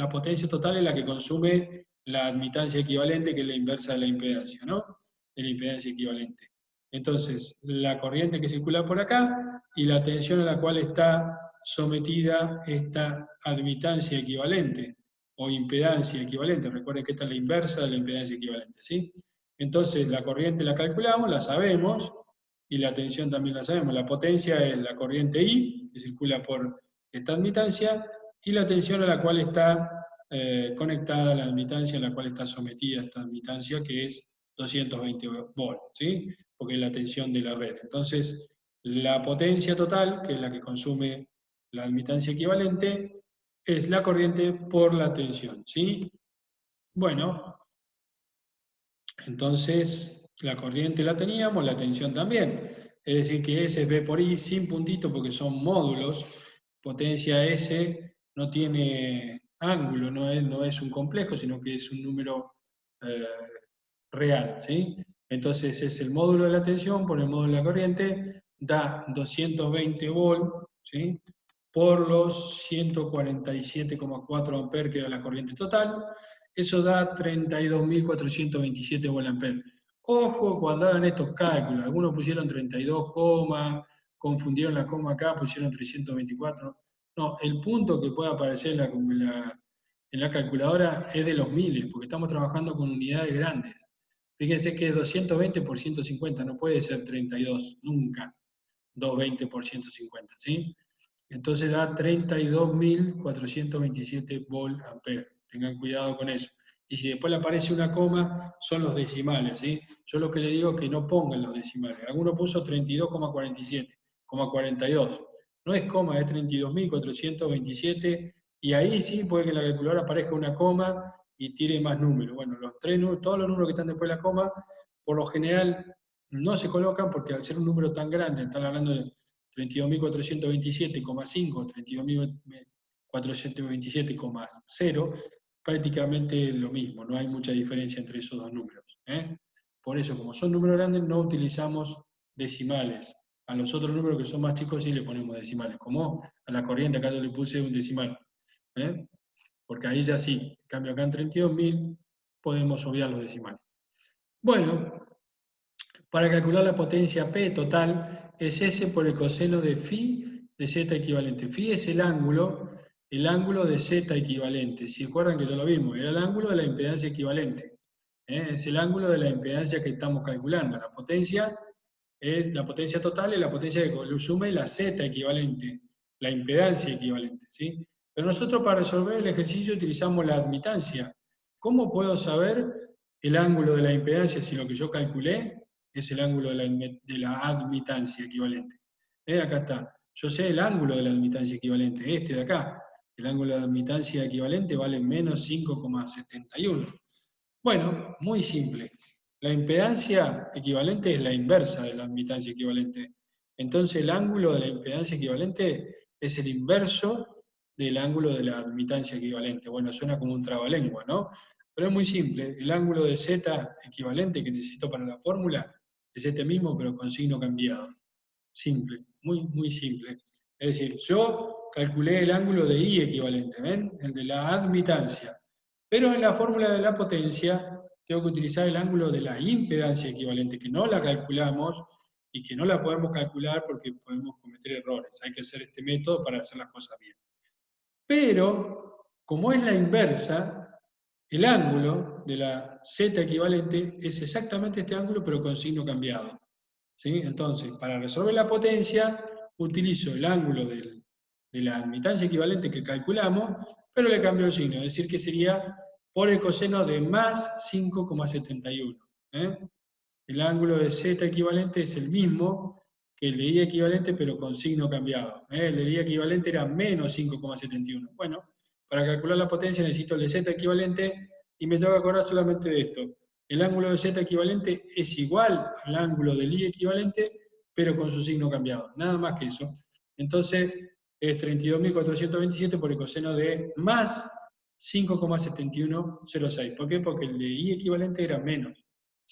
potencia total es la que consume la admitancia equivalente, que es la inversa de la impedancia, ¿no? De la impedancia equivalente. Entonces, la corriente que circula por acá y la tensión a la cual está sometida esta admitancia equivalente o impedancia equivalente. Recuerden que esta es la inversa de la impedancia equivalente, ¿sí? Entonces, la corriente la calculamos, la sabemos, y la tensión también la sabemos. La potencia es la corriente I, que circula por esta admitancia, y la tensión a la cual está conectada, la admitancia a la cual está sometida esta admitancia, que es 220 volts, ¿sí? Porque es la tensión de la red. Entonces, la potencia total, que es la que consume la admitancia equivalente, es la corriente por la tensión, ¿sí? Bueno, entonces la corriente la teníamos, la tensión también. Es decir, que S es V por I sin puntito porque son módulos. Potencia S no tiene ángulo, no es un complejo, sino que es un número eh, real, ¿sí? Entonces es el módulo de la tensión por el módulo de la corriente, da 220 volts, ¿sí?, por los 147,4 amperes, que era la corriente total. Eso da 32.427 volts amperes. Ojo cuando hagan estos cálculos, algunos pusieron 32, confundieron la coma acá, pusieron 324. No, el punto que puede aparecer en la calculadora es de los miles, porque estamos trabajando con unidades grandes. Fíjense que es 220 por 150, no puede ser 32, nunca. 220 por 150, ¿sí? Entonces da 32.427 volt ampere. Tengan cuidado con eso. Y si después le aparece una coma, son los decimales, ¿sí? Yo lo que le digo es que no pongan los decimales. Alguno puso 32,47, 42. No es coma, es 32.427, y ahí sí puede que en la calculadora aparezca una coma y tire más números. Bueno, todos los números que están después de la coma, por lo general no se colocan porque al ser un número tan grande, están hablando de 32.427,5, 32.427,0, prácticamente lo mismo, no hay mucha diferencia entre esos dos números. Por eso, como son números grandes, no utilizamos decimales. A los otros números que son más chicos sí le ponemos decimales, como a la corriente acá yo le puse un decimal. Porque ahí ya sí, en cambio acá en 32.000 podemos obviar los decimales. Bueno, para calcular la potencia P total es S por el coseno de phi de Z equivalente. Phi es el ángulo de Z equivalente. Si recuerdan que ya lo vimos, era el ángulo de la impedancia equivalente. Es el ángulo de la impedancia que estamos calculando. La potencia es la potencia total y la potencia que consume la Z equivalente, la impedancia equivalente, ¿sí? Pero nosotros para resolver el ejercicio utilizamos la admitancia. ¿Cómo puedo saber el ángulo de la impedancia si lo que yo calculé es el ángulo de la admitancia equivalente? Acá está. Yo sé el ángulo de la admitancia equivalente, este de acá. El ángulo de admitancia equivalente vale menos 5,71. Bueno, muy simple. La impedancia equivalente es la inversa de la admitancia equivalente. Entonces el ángulo de la impedancia equivalente es el inverso del ángulo de la admitancia equivalente. Bueno, suena como un trabalengua, ¿no? Pero es muy simple. El ángulo de Z equivalente que necesito para la fórmula es este mismo, pero con signo cambiado. Simple, muy, muy simple. Es decir, yo calculé el ángulo de I equivalente, ¿ven? El de la admitancia. Pero en la fórmula de la potencia tengo que utilizar el ángulo de la impedancia equivalente, que no la calculamos y que no la podemos calcular porque podemos cometer errores. Hay que hacer este método para hacer las cosas bien. Pero, como es la inversa, el ángulo de la Z equivalente es exactamente este ángulo, pero con signo cambiado. ¿Sí? Entonces, para resolver la potencia, utilizo el ángulo de la admitancia equivalente que calculamos, pero le cambio el signo, es decir, que sería por el coseno de más 5,71. ¿eh? El ángulo de Z equivalente es el mismo que el de I equivalente, pero con signo cambiado. El de I equivalente era menos 5,71. Bueno, para calcular la potencia necesito el de Z equivalente y me tengo que acordar solamente de esto. El ángulo de Z equivalente es igual al ángulo del I equivalente, pero con su signo cambiado. Nada más que eso. Entonces es 32.427 por el coseno de más 5,7106. ¿Por qué? Porque el de I equivalente era menos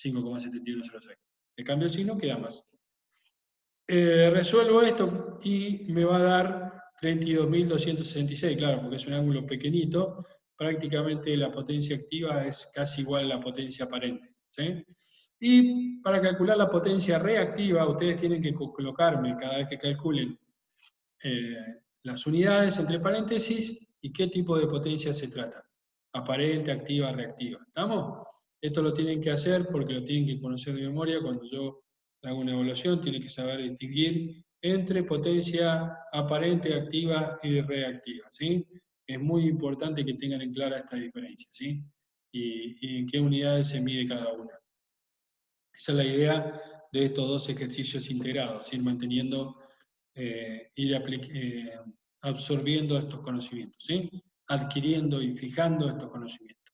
5,7106. Le cambio el signo, queda más. Resuelvo esto y me va a dar 32.266, claro, porque es un ángulo pequeñito, prácticamente la potencia activa es casi igual a la potencia aparente. ¿Sí? Y para calcular la potencia reactiva, ustedes tienen que colocarme cada vez que calculen las unidades entre paréntesis y qué tipo de potencia se trata. Aparente, activa, reactiva. ¿Estamos? Esto lo tienen que hacer porque lo tienen que conocer de memoria. Cuando yo hago una evaluación, tienen que saber distinguir entre potencia aparente, activa y reactiva. ¿Sí? Es muy importante que tengan en clara esta diferencia. ¿Sí? Y en qué unidades se mide cada una. Esa es la idea de estos dos ejercicios integrados, ir manteniendo, absorbiendo estos conocimientos, ¿sí? Adquiriendo y fijando estos conocimientos.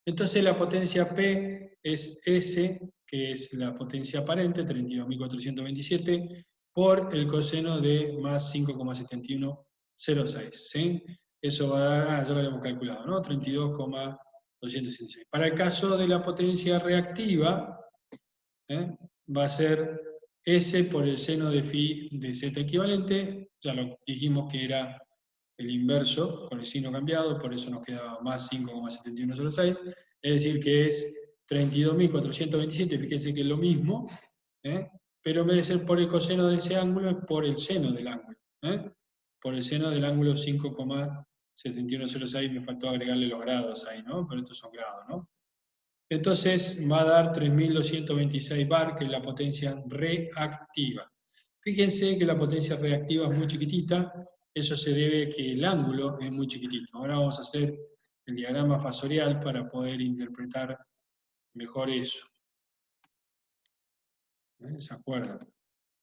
Entonces la potencia P es S, que es la potencia aparente, 32.427, por el coseno de más 5,7106, ¿sí? Eso va a dar, ya lo habíamos calculado, ¿no? 32,266. Para el caso de la potencia reactiva, va a ser S por el seno de phi de Z equivalente, ya lo dijimos que era el inverso con el signo cambiado, por eso nos quedaba más 5,7106, es decir que es 32.427, fíjense que es lo mismo, pero en vez de ser por el coseno de ese ángulo, es por el seno del ángulo. Por el seno del ángulo 5,7106, me faltó agregarle los grados ahí, ¿no? Pero estos son grados, ¿no? Entonces va a dar 3.226 bar, que es la potencia reactiva. Fíjense que la potencia reactiva es muy chiquitita, eso se debe a que el ángulo es muy chiquitito. Ahora vamos a hacer el diagrama fasorial para poder interpretar mejor eso. ¿Se acuerdan?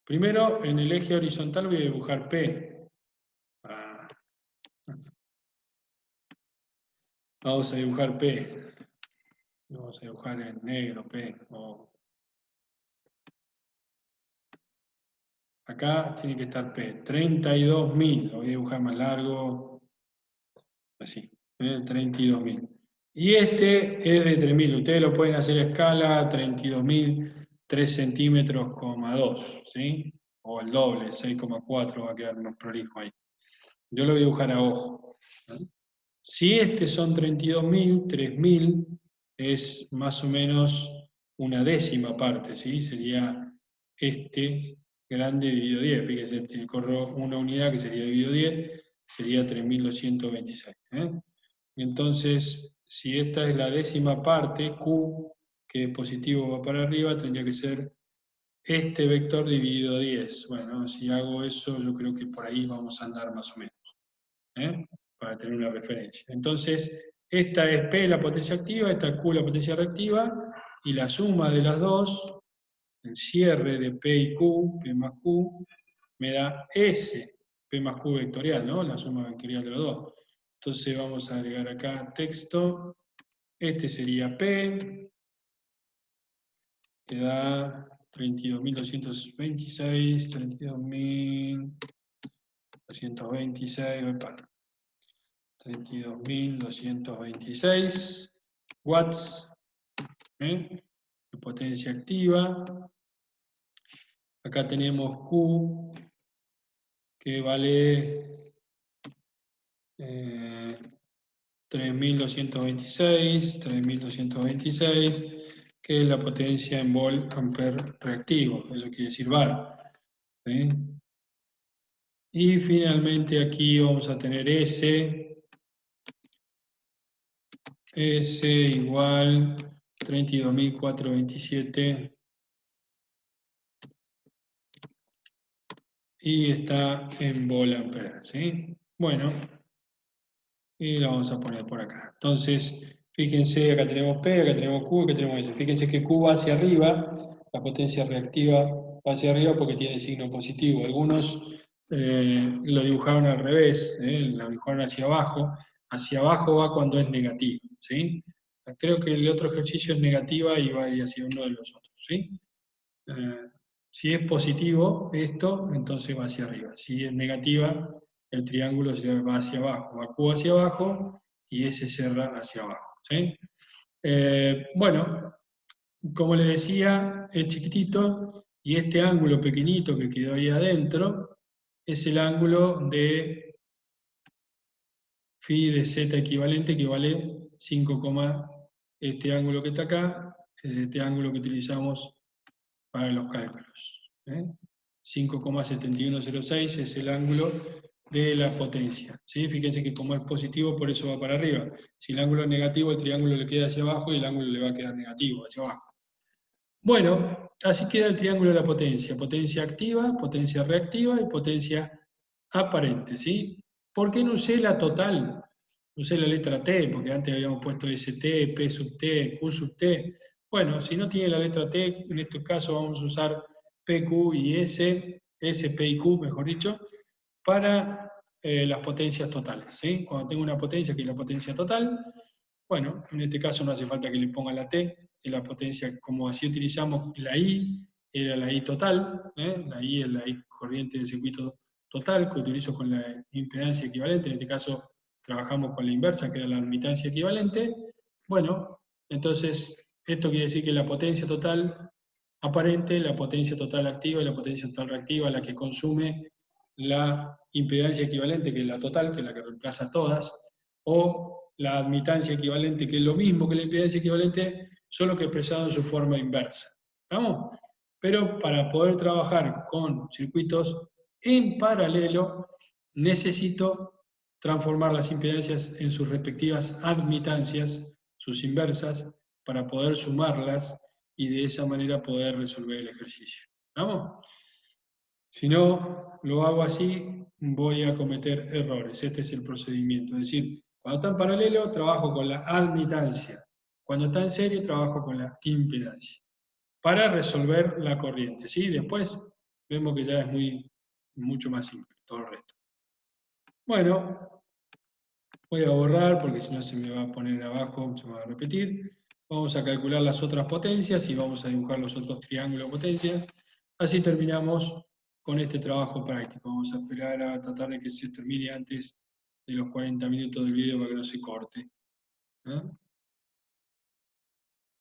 Primero, en el eje horizontal voy a dibujar P. Vamos a dibujar P. Vamos a dibujar en negro P. Acá tiene que estar P. 32.000. Lo voy a dibujar más largo. Así. 32.000. Y este es de 3.000. Ustedes lo pueden hacer a escala 32.000, 3 centímetros, 2, ¿sí? O el doble, 6,4 va a quedar más prolijo ahí. Yo lo voy a dibujar a ojo. Si este son 32.000, 3.000 es más o menos una décima parte, ¿sí? Sería este grande dividido 10. Fíjense, si corro una unidad que sería dividido 10, sería 3.226. Entonces, si esta es la décima parte, Q, que es positivo va para arriba, tendría que ser este vector dividido 10. Bueno, si hago eso, yo creo que por ahí vamos a andar más o menos, para tener una referencia. Entonces, esta es P, la potencia activa, esta es Q, la potencia reactiva, y la suma de las dos, el cierre de P y Q, P más Q, me da S, P más Q vectorial, ¿no? La suma vectorial de los dos. Entonces vamos a agregar acá texto. Este sería P. que da 32.226, 32.226, 32.226 watts, de potencia activa. Acá tenemos Q, que vale 3.226, que es la potencia en volt ampere reactivo, eso quiere decir var. ¿Sí? Y finalmente aquí vamos a tener S igual 32.427 y está en volt ampere, ¿sí? Bueno, y lo vamos a poner por acá. Entonces, fíjense, acá tenemos P, acá tenemos Q, acá tenemos S. Fíjense que Q va hacia arriba, la potencia reactiva va hacia arriba porque tiene signo positivo. Algunos lo dibujaron al revés, lo dibujaron hacia abajo. Hacia abajo va cuando es negativo, ¿sí? Creo que el otro ejercicio es negativa y va a ir hacia uno de los otros, ¿sí? Eh, si es positivo esto, entonces va hacia arriba. Si es negativa, el triángulo se va hacia abajo, va Q hacia abajo y S cerra hacia abajo, ¿sí? Bueno, como les decía, es chiquitito y este ángulo pequeñito que quedó ahí adentro es el ángulo de phi de z equivalente, que vale 5, este ángulo que está acá, es este ángulo que utilizamos para los cálculos. 5,7106 es el ángulo de la potencia. ¿Sí? Fíjense que como es positivo, por eso va para arriba. Si el ángulo es negativo, el triángulo le queda hacia abajo y el ángulo le va a quedar negativo, hacia abajo. Bueno, así queda el triángulo de la potencia. Potencia activa, potencia reactiva y potencia aparente. ¿Sí? ¿Por qué no usé la total? Usé la letra T, porque antes habíamos puesto ST, P sub T, Q sub T. Bueno, si no tiene la letra T, en este caso vamos a usar P, Q y S, S, P y Q, mejor dicho, para las potencias totales. ¿Sí? Cuando tengo una potencia que es la potencia total, bueno, en este caso no hace falta que le ponga la T, es la potencia, como así utilizamos la I, era la I total, la I es la I corriente del circuito total, que utilizo con la impedancia equivalente, en este caso trabajamos con la inversa, que era la admitancia equivalente. Bueno, entonces esto quiere decir que la potencia total aparente, la potencia total activa y la potencia total reactiva, la que consume la impedancia equivalente, que es la total, que es la que reemplaza todas, o la admitancia equivalente, que es lo mismo que la impedancia equivalente, solo que expresado en su forma inversa. ¿Estamos? Pero para poder trabajar con circuitos en paralelo, necesito transformar las impedancias en sus respectivas admitancias, sus inversas, para poder sumarlas y de esa manera poder resolver el ejercicio. ¿Estamos? Si no lo hago así, voy a cometer errores. Este es el procedimiento. Es decir, cuando está en paralelo, trabajo con la admitancia. Cuando está en serie, trabajo con la impedancia. Para resolver la corriente. ¿Sí? Después vemos que ya es mucho más simple todo el resto. Bueno, voy a borrar porque si no se me va a poner abajo, se me va a repetir. Vamos a calcular las otras potencias y vamos a dibujar los otros triángulos de potencias. Así terminamos con este trabajo práctico. Vamos a esperar a tratar de que se termine antes de los 40 minutos del video para que no se corte.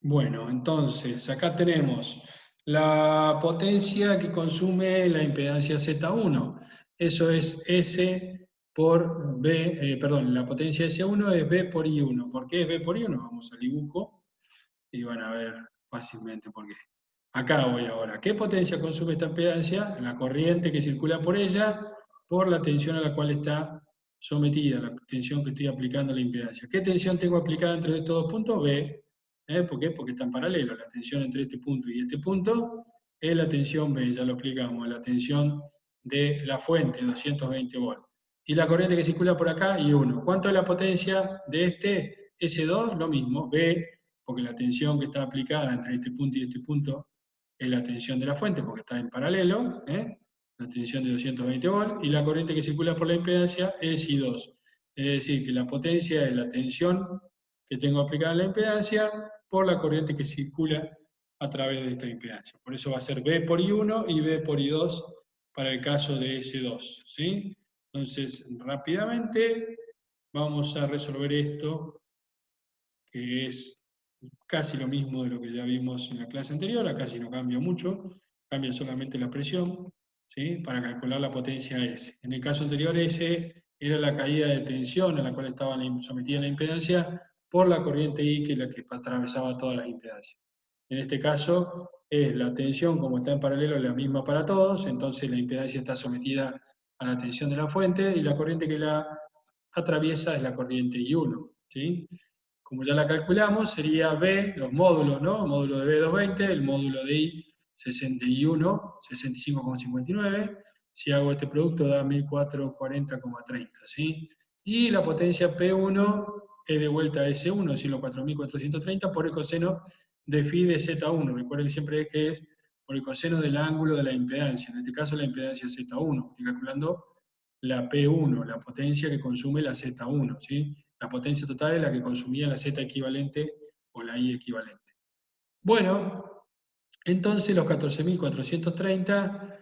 Bueno, entonces acá tenemos la potencia que consume la impedancia Z1. Eso es S por B, perdón, la potencia S1 es B por I1. ¿Por qué es B por I1? Vamos al dibujo y van a ver fácilmente por qué. Acá voy ahora. ¿Qué potencia consume esta impedancia? La corriente que circula por ella por la tensión a la cual está sometida, la tensión que estoy aplicando a la impedancia. ¿Qué tensión tengo aplicada entre estos dos puntos? B. ¿Por qué? Porque están paralelos. La tensión entre este punto y este punto es la tensión B, ya lo explicamos, la tensión de la fuente, 220 volts. Y la corriente que circula por acá, I1. ¿Cuánto es la potencia de este? S2, lo mismo, B, porque la tensión que está aplicada entre este punto y este punto es la tensión de la fuente, porque está en paralelo, la tensión de 220 volts, y la corriente que circula por la impedancia es I2. Es decir, que la potencia es la tensión que tengo aplicada en la impedancia por la corriente que circula a través de esta impedancia. Por eso va a ser B por I1 y B por I2 para el caso de S2. ¿Sí? Entonces, rápidamente vamos a resolver esto, que es casi lo mismo de lo que ya vimos en la clase anterior, acá sí no cambia mucho, cambia solamente la presión, ¿sí? Para calcular la potencia S. En el caso anterior, S era la caída de tensión a la cual estaba sometida la impedancia por la corriente I, que es la que atravesaba todas las impedancias. En este caso, es la tensión, como está en paralelo, la misma para todos, entonces la impedancia está sometida a la tensión de la fuente y la corriente que la atraviesa es la corriente I1. ¿Sí? Como ya la calculamos, sería B, los módulos, ¿no? El módulo de B220, el módulo de I 61, 65,59. Si hago este producto da 1440,30, ¿sí? Y la potencia P1 es de vuelta a S1, es decir, los 4430 por el coseno de phi de Z1. Recuerden siempre que es por el coseno del ángulo de la impedancia. En este caso la impedancia Z1. Estoy calculando la P1, la potencia que consume la Z1, ¿sí? La potencia total es la que consumía la Z equivalente o la I equivalente. Bueno, entonces los 14.430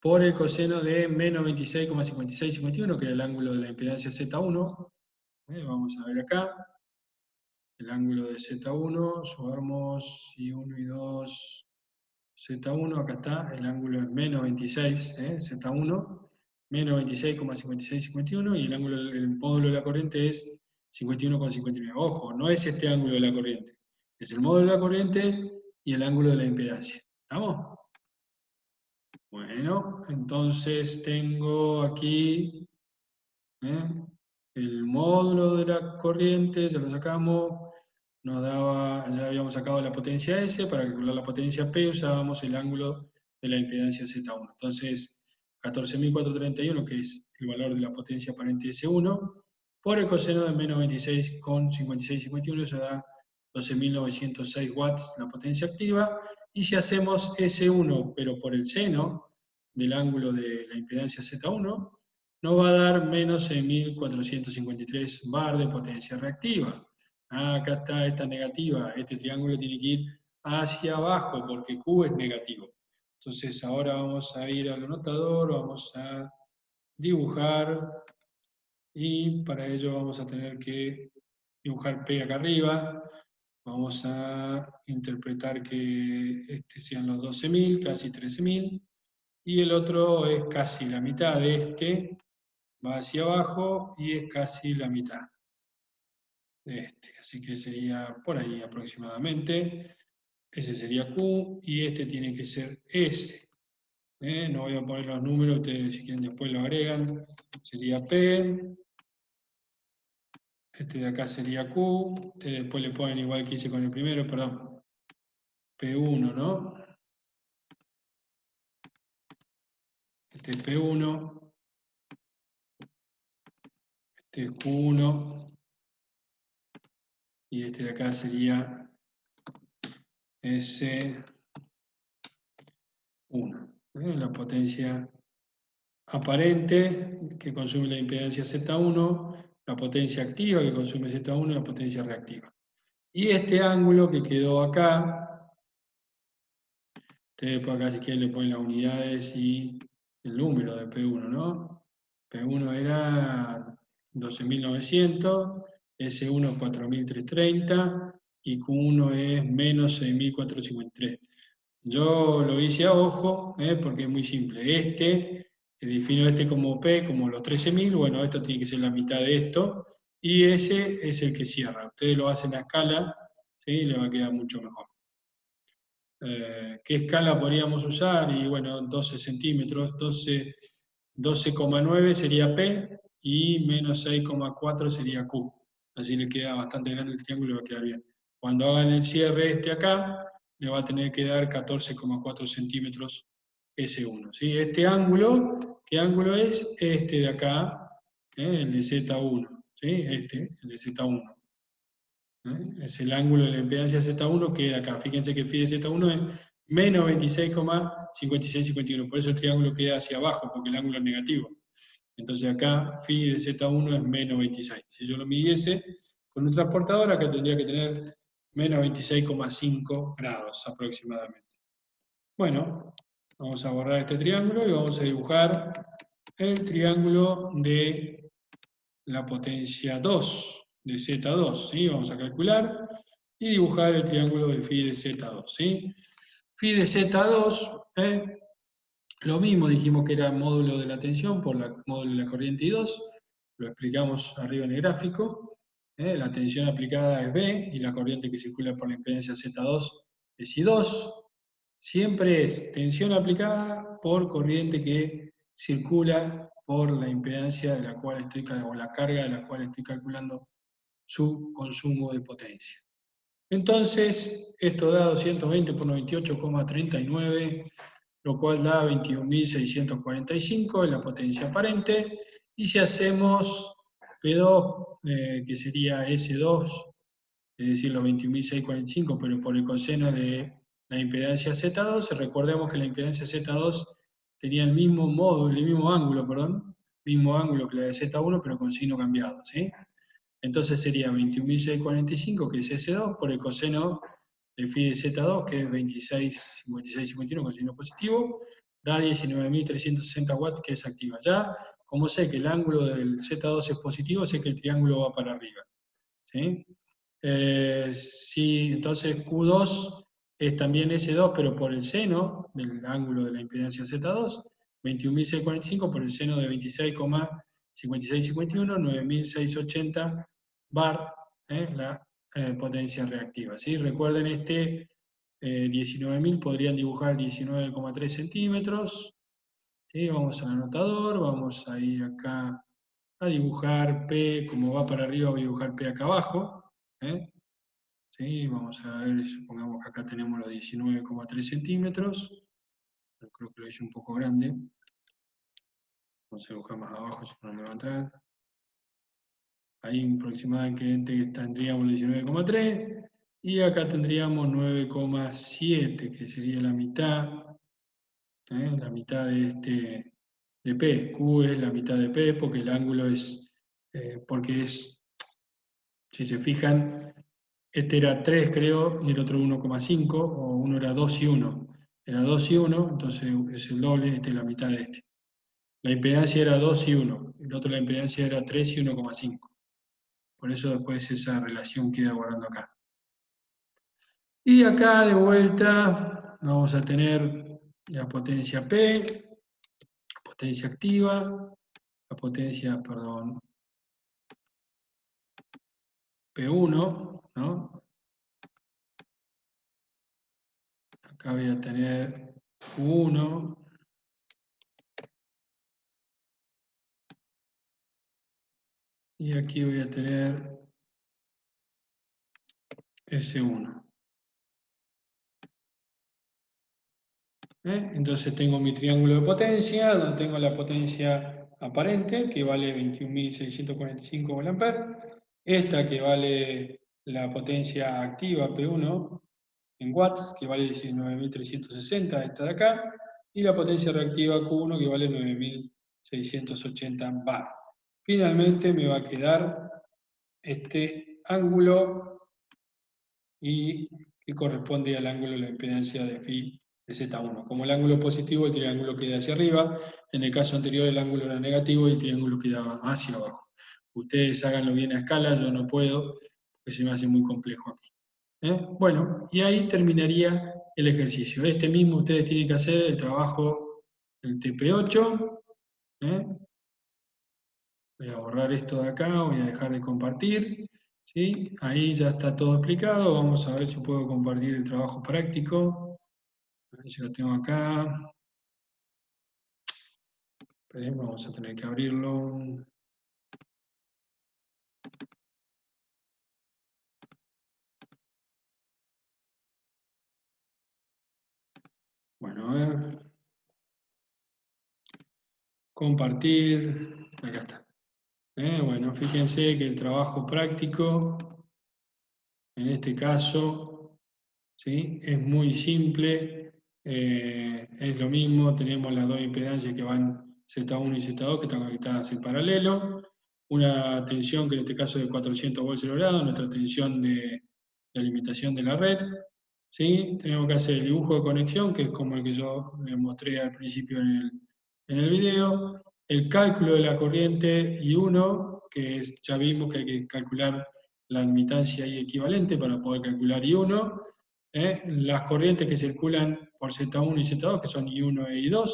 por el coseno de menos 26,5651, que era el ángulo de la impedancia Z1. Vamos a ver acá. El ángulo de Z1, sumamos I1 y 2, Z1, acá está, el ángulo es menos 26, Z1, menos 26,5651, y el ángulo, el módulo de la corriente es 51,59. Ojo, no es este ángulo de la corriente, es el módulo de la corriente y el ángulo de la impedancia. ¿Estamos? Bueno, entonces tengo aquí el módulo de la corriente, ya lo sacamos, nos daba, ya habíamos sacado la potencia S, para calcular la potencia P usábamos el ángulo de la impedancia Z1. Entonces, 14.431, que es el valor de la potencia aparente S1, por el coseno de menos 26,5651, eso da 12.906 watts la potencia activa. Y si hacemos S1, pero por el seno del ángulo de la impedancia Z1, nos va a dar menos 6.453 bar de potencia reactiva. Acá está esta negativa, este triángulo tiene que ir hacia abajo porque Q es negativo. Entonces ahora vamos a ir al anotador, vamos a dibujar y para ello vamos a tener que dibujar P acá arriba. Vamos a interpretar que este sean los 12.000, casi 13.000, y el otro es casi la mitad de este, va hacia abajo y es casi la mitad de este. Así que sería por ahí aproximadamente. Ese sería Q y este tiene que ser S. No voy a poner los números, ustedes si quieren después lo agregan. Sería P. Este de acá sería Q. Ustedes después le ponen igual que hice con el primero, perdón. P1, ¿no? Este es P1. Este es Q1. Y este de acá sería S1. La potencia aparente que consume la impedancia Z1, la potencia activa que consume Z1 y la potencia reactiva. Y este ángulo que quedó acá, ustedes por acá si quieren le ponen las unidades y el número de P1, ¿no? P1 era 12.900, S1 4.330 y Q1 es menos 6.453. Yo lo hice a ojo, porque es muy simple. Defino este como P, como los 13.000, bueno, esto tiene que ser la mitad de esto, y ese es el que cierra. Ustedes lo hacen a escala, ¿sí? Le va a quedar mucho mejor. ¿Qué escala podríamos usar? Y bueno, 12 centímetros, 12,9 sería P, y menos 6,4 sería Q. Así le queda bastante grande el triángulo y va a quedar bien. Cuando hagan el cierre este acá, le va a tener que dar 14,4 centímetros S1. ¿Sí? Este ángulo, ¿qué ángulo es? Este de acá, el de Z1. ¿Sí? Este, el de Z1. Es el ángulo de la impedancia Z1 que acá. Fíjense que phi de Z1 es menos 26,5651. Por eso el triángulo queda hacia abajo, porque el ángulo es negativo. Entonces acá phi de Z1 es menos 26. Si yo lo midiese con un transportador, acá tendría que tener menos 26,5 grados aproximadamente. Bueno, vamos a borrar este triángulo y vamos a dibujar el triángulo de la potencia 2, de Z2, ¿sí? Vamos a calcular y dibujar el triángulo de phi de Z2, ¿sí? Phi de Z2, lo mismo, dijimos que era módulo de la tensión por la módulo de la corriente I2, lo explicamos arriba en el gráfico. La tensión aplicada es B y la corriente que circula por la impedancia Z2 es I2. Siempre es tensión aplicada por corriente que circula por la impedancia de la cual estoy, o la carga de la cual estoy calculando su consumo de potencia. Entonces, esto da 220 por 98,39, lo cual da 21.645 en la potencia aparente. Y si hacemos P2, que sería S2, es decir, los 21.645, pero por el coseno de la impedancia Z2, recordemos que la impedancia Z2 tenía el mismo módulo, el mismo ángulo, perdón, mismo ángulo que la de Z1, pero con signo cambiado, ¿sí? Entonces sería 21.645, que es S2, por el coseno de phi de Z2, que es 26,56,51 con signo positivo, da 19.360 watts, que es activa. Ya, como sé que el ángulo del Z2 es positivo, sé que el triángulo va para arriba, ¿sí? Sí, entonces Q2 es también S2, pero por el seno del ángulo de la impedancia Z2, 21.645 por el seno de 26,5651, 9.680 bar, la potencia reactiva. ¿Sí? Recuerden este 19.000, podrían dibujar 19,3 centímetros. ¿Sí? Vamos al anotador, vamos a ir acá a dibujar P, como va para arriba voy a dibujar P acá abajo. ¿Sí? Vamos a ver, supongamos que acá tenemos los 19,3 centímetros. Yo creo que lo hice un poco grande. Vamos a dibujar más abajo, si no me va a entrar. Ahí aproximadamente tendríamos los 19,3. Y acá tendríamos 9,7, que sería la mitad. La mitad de este de P. Q es la mitad de P porque el ángulo es, porque es, si se fijan, este era 3 creo y el otro 1,5, o uno era 2 y 1. Era 2 y 1, entonces es el doble, este es la mitad de este. La impedancia era 2 y 1, el otro la impedancia era 3 y 1,5. Por eso después esa relación queda guardando acá. Y acá de vuelta vamos a tener la potencia P, potencia activa, la potencia, perdón, P1, ¿no? Acá voy a tener Q1, y aquí voy a tener S1. Entonces tengo mi triángulo de potencia, donde tengo la potencia aparente, que vale 21.645 mA, esta que vale la potencia activa P1 en watts, que vale 19.360, esta de acá, y la potencia reactiva Q1, que vale 9.680 bar. Finalmente me va a quedar este ángulo y que corresponde al ángulo de la impedancia de phi de Z1. Como el ángulo positivo, el triángulo queda hacia arriba. En el caso anterior, el ángulo era negativo y el triángulo quedaba hacia abajo. Ustedes háganlo bien a escala, yo no puedo, porque se me hace muy complejo aquí. Bueno, y ahí terminaría el ejercicio. Este mismo ustedes tienen que hacer el trabajo del TP8. Voy a borrar esto de acá, voy a dejar de compartir. ¿Sí? Ahí ya está todo explicado. Vamos a ver si puedo compartir el trabajo práctico. A ver si lo tengo acá. Esperen, vamos a tener que abrirlo. Bueno, a ver. Compartir. Acá está. Bueno, fíjense que el trabajo práctico, en este caso, ¿sí? Es muy simple. Es lo mismo. Tenemos las dos impedancias que van Z1 y Z2 que están conectadas en paralelo. Una tensión que en este caso es de 400 volts el grado, nuestra tensión de de alimentación de la red. ¿Sí? Tenemos que hacer el dibujo de conexión, que es como el que yo les mostré al principio en el video, el cálculo de la corriente I1, que ya vimos que hay que calcular la admitancia I equivalente para poder calcular I1, las corrientes que circulan por Z1 y Z2, que son I1 e I2,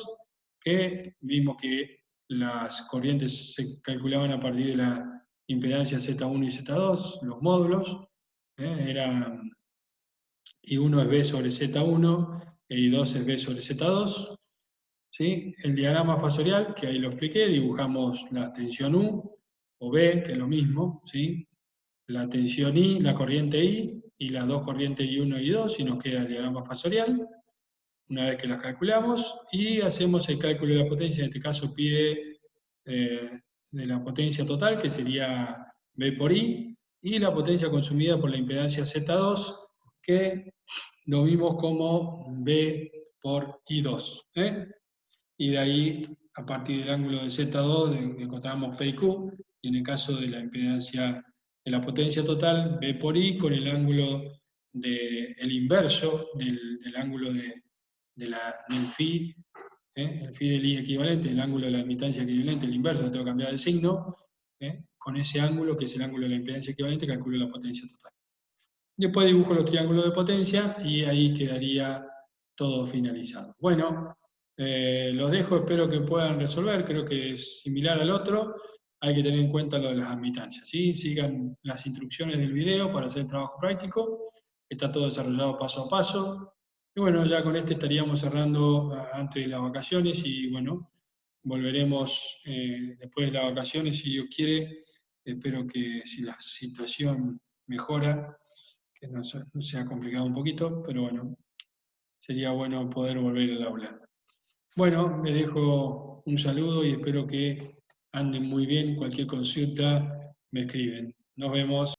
que vimos que las corrientes se calculaban a partir de la impedancia Z1 y Z2, los módulos, eran I1 es B sobre Z1 e I2 es B sobre Z2. ¿Sí? El diagrama fasorial, que ahí lo expliqué, dibujamos la tensión U o B, que es lo mismo, ¿sí? La tensión I, la corriente I y las dos corrientes I1 y I2, y nos queda el diagrama fasorial, una vez que las calculamos, y hacemos el cálculo de la potencia, en este caso pide de la potencia total, que sería B por I, y la potencia consumida por la impedancia Z2, que lo vimos como B por I2. Y de ahí, a partir del ángulo de Z2, encontramos P y Q, y en el caso de la impedancia de la potencia total, B por I con el ángulo el inverso del ángulo del phi, el phi del I equivalente, el ángulo de la admitancia equivalente, el inverso, tengo que cambiar el signo, con ese ángulo, que es el ángulo de la impedancia equivalente, calculo la potencia total. Después dibujo los triángulos de potencia y ahí quedaría todo finalizado. Bueno, los dejo, espero que puedan resolver, creo que es similar al otro. Hay que tener en cuenta lo de las admitancias, ¿sí? Sigan las instrucciones del video para hacer el trabajo práctico, está todo desarrollado paso a paso. Y bueno, ya con este estaríamos cerrando antes de las vacaciones y bueno, volveremos después de las vacaciones si Dios quiere. Espero que si la situación mejora, que no se ha complicado un poquito, pero bueno, sería bueno poder volver al aula. Bueno, les dejo un saludo y espero que anden muy bien. Cualquier consulta me escriben. Nos vemos.